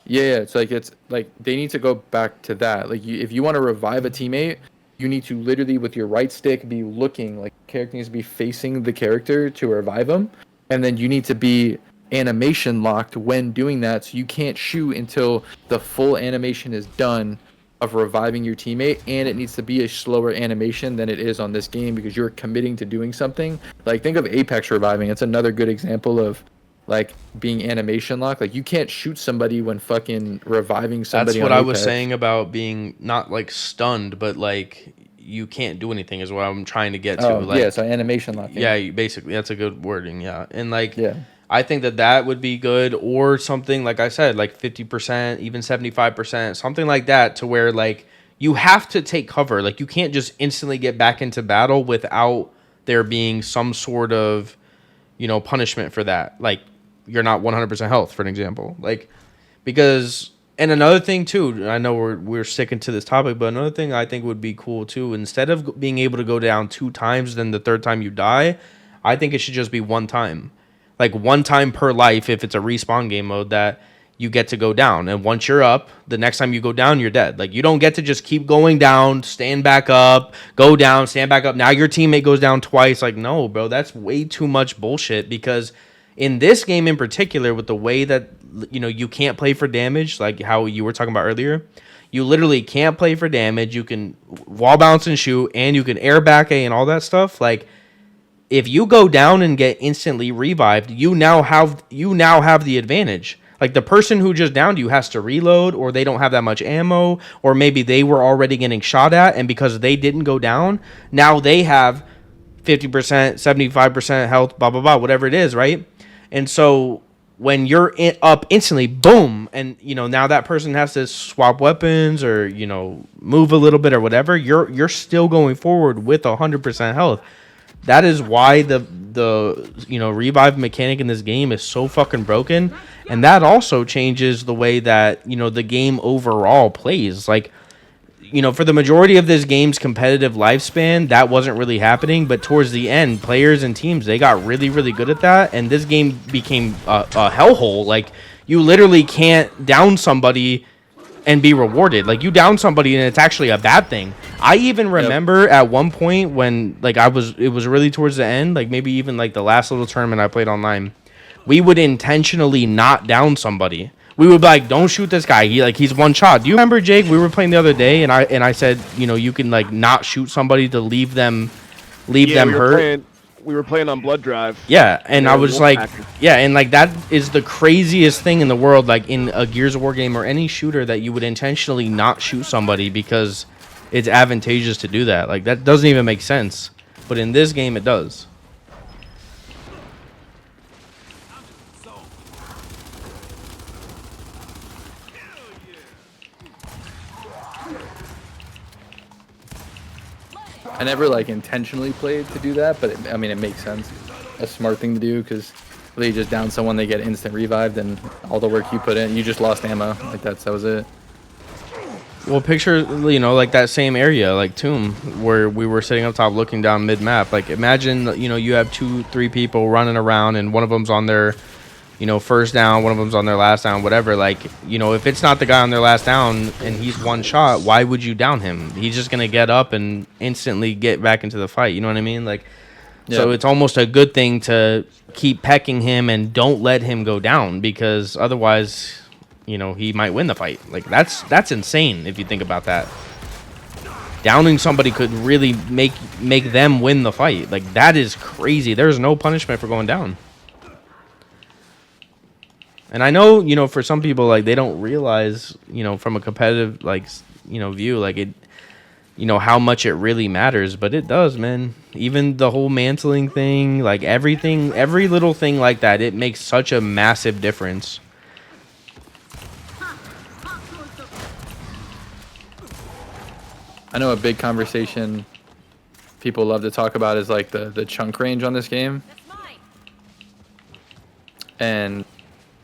it's like they need to go back to that. Like if you want to revive a teammate, you need to literally with your right stick be looking like the character needs to be facing the character to revive them. And then you need to be animation locked when doing that, so you can't shoot until the full animation is done of reviving your teammate, and it needs to be a slower animation than it is on this game because you're committing to doing something. Like think of Apex reviving. It's another good example of like being animation locked. Like you can't shoot somebody when fucking reviving somebody. That's what on I Apex. was saying about being not like stunned, but like you can't do anything is what I'm trying to get to. Like, yeah, so animation locking. Yeah, basically that's a good wording. Yeah, and like yeah. I think that would be good, or something like I said, like 50%, even 75%, something like that, to where like you have to take cover. Like you can't just instantly get back into battle without there being some sort of, punishment for that. Like you're not 100% health, for an example. Like because. And another thing too, I know we're sticking to this topic, but another thing I think would be cool too, instead of being able to go down 2 times, then the 3rd time you die, I think it should just be 1 time. Like 1 time per life if it's a respawn game mode that you get to go down. And once you're up, the next time you go down, you're dead. Like you don't get to just keep going down, stand back up, go down, stand back up. Now your teammate goes down twice. Like, no, bro, that's way too much bullshit because in this game in particular, with the way that, you can't play for damage, like how you were talking about earlier, you literally can't play for damage. You can wall bounce and shoot, and you can air back A and all that stuff. Like, if you go down and get instantly revived, you now have the advantage. Like the person who just downed you has to reload, or they don't have that much ammo, or maybe they were already getting shot at, and because they didn't go down, now they have 50%, 75% health, blah blah blah, whatever it is, right? And so when you're up instantly, boom, and now that person has to swap weapons or move a little bit or whatever, you're still going forward with 100% health. That is why the revive mechanic in this game is so fucking broken, and that also changes the way that the game overall plays. Like, for the majority of this game's competitive lifespan, that wasn't really happening. But towards the end, players and teams, they got really, really good at that. And this game became a hellhole. Like, you literally can't down somebody and be rewarded. Like, you down somebody and it's actually a bad thing. I even remember at one point when, like, it was really towards the end, like maybe even like the last little tournament I played online, we would intentionally not down somebody. We would be like, don't shoot this guy. He's one shot. Do you remember, Jake? We were playing the other day, and I said, you can like not shoot somebody to leave them hurt. We were playing on Blood Drive. Yeah, and I was like, yeah, and like that is the craziest thing in the world. Like in a Gears of War game or any shooter, that you would intentionally not shoot somebody because it's advantageous to do that. Like that doesn't even make sense. But in this game, it does. I never like intentionally played to do that, but it makes sense. A smart thing to do because they just down someone, they get instant revived, and all the work you put in, you just lost ammo. Like that was it. Well, picture like that same area, like Tomb, where we were sitting up top looking down mid map. Like imagine you have 2-3 people running around, and one of them's on their you know, first down, one of them's on their last down, whatever. Like, you know, if it's not the guy on their last down and he's one shot, why would you down him? He's just gonna get up and instantly get back into the fight. You know what I mean? Like, so it's almost a good thing to keep pecking him and don't let him go down, because otherwise, you know, he might win the fight. Like, that's insane if you think about that. Downing somebody could really make them win the fight. Like, that is crazy. There's no punishment for going down. And I know, you know, for some people, like, they don't realize, you know, from a competitive, like, you know, view, like, it, you know, how much it really matters. But it does, man. Even the whole mantling thing, like, everything, every little thing like that, it makes such a massive difference. I know a big conversation people love to talk about is like the chunk range on this game. And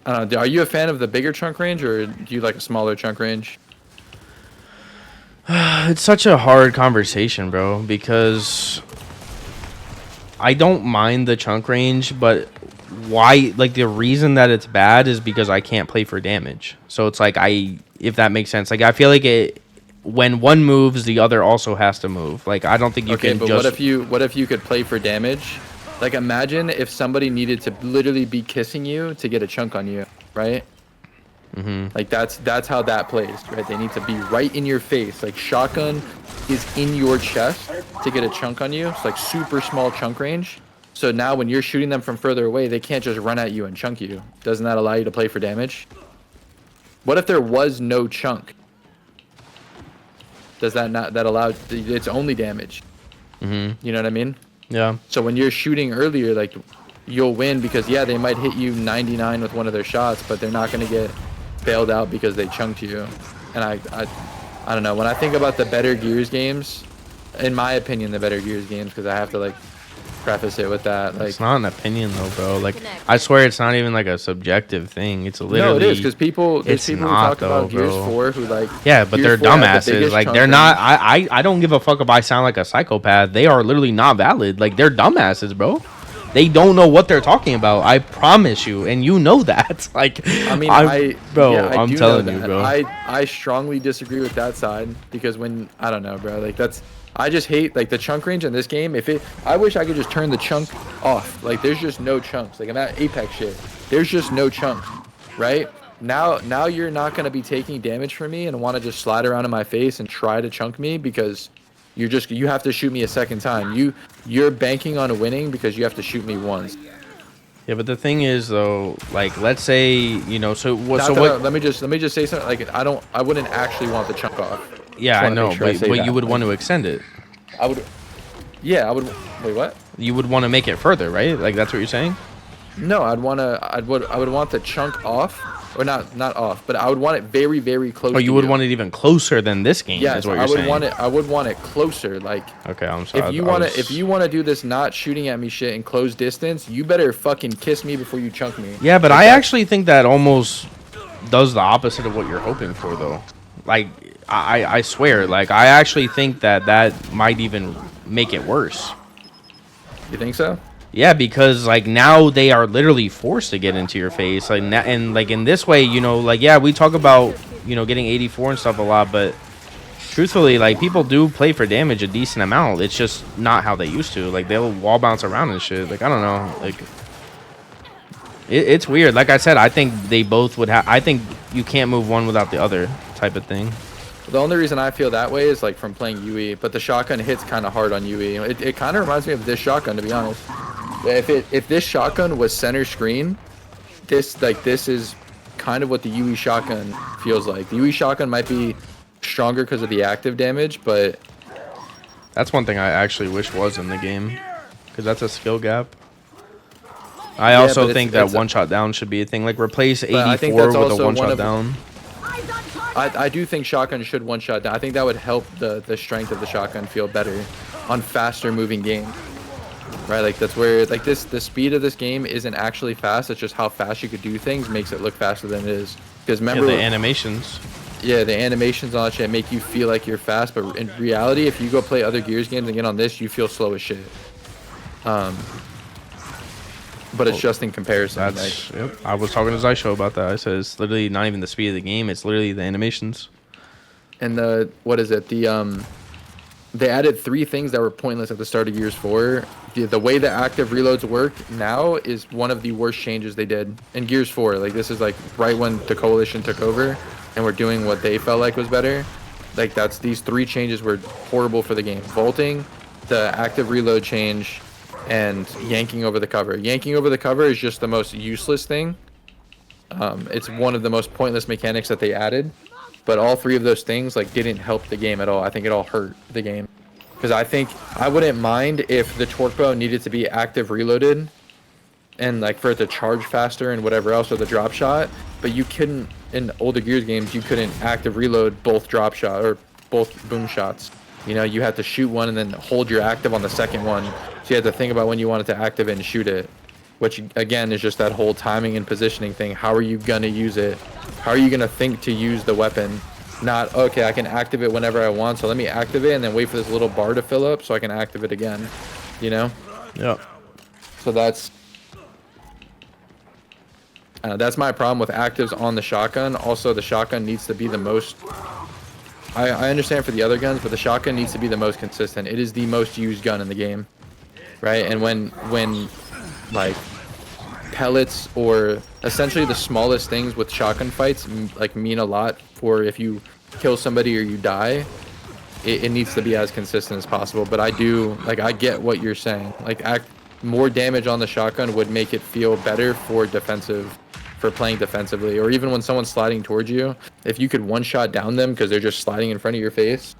I don't know, are you a fan of the bigger chunk range, or do you like a smaller chunk range? It's such a hard conversation, bro, because I don't mind the chunk range, but why, like, the reason that it's bad is because I can't play for damage. So it's like, if that makes sense, like, I feel like when one moves, the other also has to move. Like, I don't think you can but just... what if you could play for damage? Like, imagine if somebody needed to literally be kissing you to get a chunk on you, right? Like, that's how that plays, right? They need to be right in your face. Like, shotgun is in your chest to get a chunk on you. It's like super small chunk range. So now when you're shooting them from further away, they can't just run at you and chunk you. Doesn't that allow you to play for damage? What if there was no chunk? Does that allow, it's only damage? You know what I mean? Yeah. So when you're shooting earlier, like, you'll win because, yeah, they might hit you 99 with one of their shots, but they're not going to get bailed out because they chunked you. And I don't know. When I think about the better Gears games, in my opinion, the better Gears games, because I have to, like, preface it with that. Like, it's not an opinion, though, bro. Like, I swear it's not even, like, a subjective thing. It's literally... No, it is, because there's people who talk though, about Gears bro. 4 who, like... Yeah, but they're dumbasses. Like, they're not... I don't give a fuck if I sound like a psychopath. They are literally not valid. Like, they're dumbasses, bro. They don't know what they're talking about. I promise you, and you know that. Like, I mean, I'm telling you, bro. I strongly disagree with that side, because when... I don't know, bro. Like, that's... I just hate, like, the chunk range in this game. I wish I could just turn the chunk off. Like, there's just no chunks. Like, I'm at Apex shit. There's just no chunks, right? Now you're not going to be taking damage from me and want to just slide around in my face and try to chunk me, because you have to shoot me a second time. You're banking on winning because you have to shoot me once. Yeah, but the thing is, though, like, let's say, you know, let me just say something. Like, I wouldn't actually want the chunk off. Yeah, I know, but you would want to extend it. I would. Yeah, I would. Wait, what? You would want to make it further, right? Like, that's what you're saying? No, I would want the chunk off, or not off, but I would want it very, very close. Oh, you would want it even closer than this game. Yeah, is what you're saying. I would want it closer. Like, okay, I'm sorry. If you want to do this not shooting at me shit in close distance, you better fucking kiss me before you chunk me. Yeah, but I actually think that almost does the opposite of what you're hoping for, though. Like, I swear, like, I actually think that might even make it worse. You think so? Yeah, because, like, now they are literally forced to get into your face, like, and like, in this way, you know, like, yeah, we talk about, you know, getting 84 and stuff a lot, but truthfully, like, people do play for damage a decent amount. It's just not how they used to. Like, they'll wall bounce around and shit. Like, I don't know, like, it's weird. Like I said, I think they both would have. I think you can't move one without the other type of thing. The only reason I feel that way is, like, from playing UE, but the shotgun hits kind of hard on UE. It kind of reminds me of this shotgun, to be honest. If this shotgun was center screen, this is kind of what the UE shotgun feels like. The UE shotgun might be stronger because of the active damage, but that's one thing I actually wish was in the game, because that's a skill gap. I also think that one-shot down should be a thing. Like, replace 84 with a one-shot down. I do think shotgun should one-shot down. I think that would help the strength of the shotgun feel better on faster moving games. Right, like, that's where, like, the speed of this game isn't actually fast. It's just how fast you could do things makes it look faster than it is. Because remember, the animations. Yeah, the animations on that shit make you feel like you're fast, but in reality, if you go play other Gears games and get on this, you feel slow as shit. but it's just in comparison. That's yep. I was talking to Zyshow about that. I said it's literally not even the speed of the game. It's literally the animations. And what is it? They added 3 things that were pointless at the start of Gears 4. The way the active reloads work now is one of the worst changes they did in Gears 4. Like, this is like right when the Coalition took over and were doing what they felt like was better. Like, these 3 changes were horrible for the game. Vaulting, the active reload change, and yanking over the cover. Yanking over the cover is just the most useless thing. It's one of the most pointless mechanics that they added. But all 3 of those things like didn't help the game at all. I think it all hurt the game. Because I think I wouldn't mind if the torque bow needed to be active reloaded and like for it to charge faster and whatever else, or the drop shot. But you couldn't, in older Gears games, you couldn't active reload both drop shot or both boom shots. You know, you had to shoot one and then hold your active on the second one. So you had to think about when you wanted to activate and shoot it. Which, again, is just that whole timing and positioning thing. How are you going to use it? How are you going to think to use the weapon? Not, okay, I can activate whenever I want, so let me activate and then wait for this little bar to fill up so I can activate again. You know? Yeah. So that's my problem with actives on the shotgun. Also, the shotgun needs to be the most... I understand for the other guns, but the shotgun needs to be the most consistent. It is the most used gun in the game. Right? And when like pellets or essentially the smallest things with shotgun fights like mean a lot for if you kill somebody or you die, it needs to be as consistent as possible. But I get what you're saying. Like, more damage on the shotgun would make it feel better for playing defensively, or even when someone's sliding towards you, if you could one shot down them because they're just sliding in front of your face,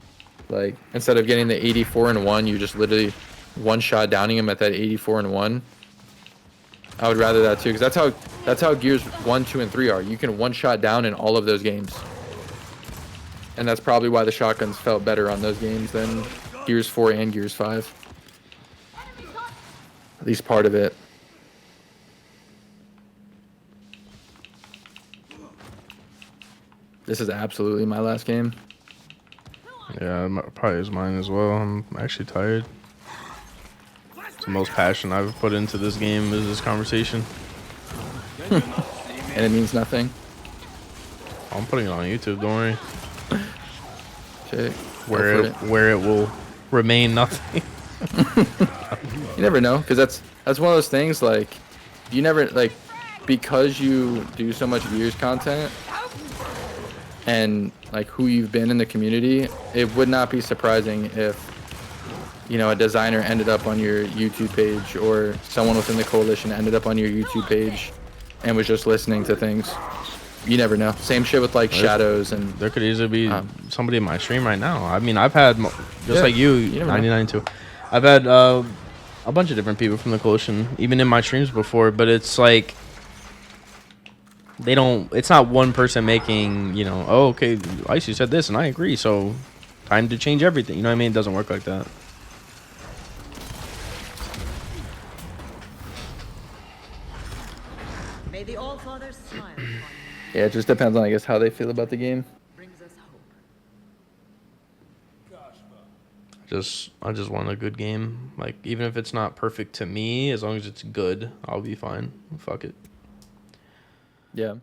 like instead of getting the 84-1, you just literally one shot downing them at that 84-1. I would rather that too, because that's how Gears 1, 2, and 3 are. You can one shot down in all of those games, and that's probably why the shotguns felt better on those games than Gears 4 and Gears 5. At least part of it. This is absolutely my last game. Yeah, probably is mine as well. I'm actually tired. It's the most passion I've put into this game is this conversation. And it means nothing. I'm putting it on YouTube, don't worry. Shit. Where it will remain nothing. You never know, because that's one of those things, like, you never, like, because you do so much Gears content and like who you've been in the community, it would not be surprising if, you know, a designer ended up on your YouTube page, or someone within the coalition ended up on your YouTube page and was just listening to things. You never know. Same shit with like Shadows, and there could easily be somebody in my stream right now. I mean, I've had just like you 99 too. I've had a bunch of different people from the coalition, even in my streams before. But it's like they don't. It's not one person making, you know, oh, okay, Icy said this and I agree, so time to change everything. You know what I mean? It doesn't work like that. May the All-Father smile upon you. yeah, it just depends on, I guess, how they feel about the game. Brings us hope. I just want a good game. Like, even if it's not perfect to me, as long as it's good, I'll be fine. Fuck it. Yeah.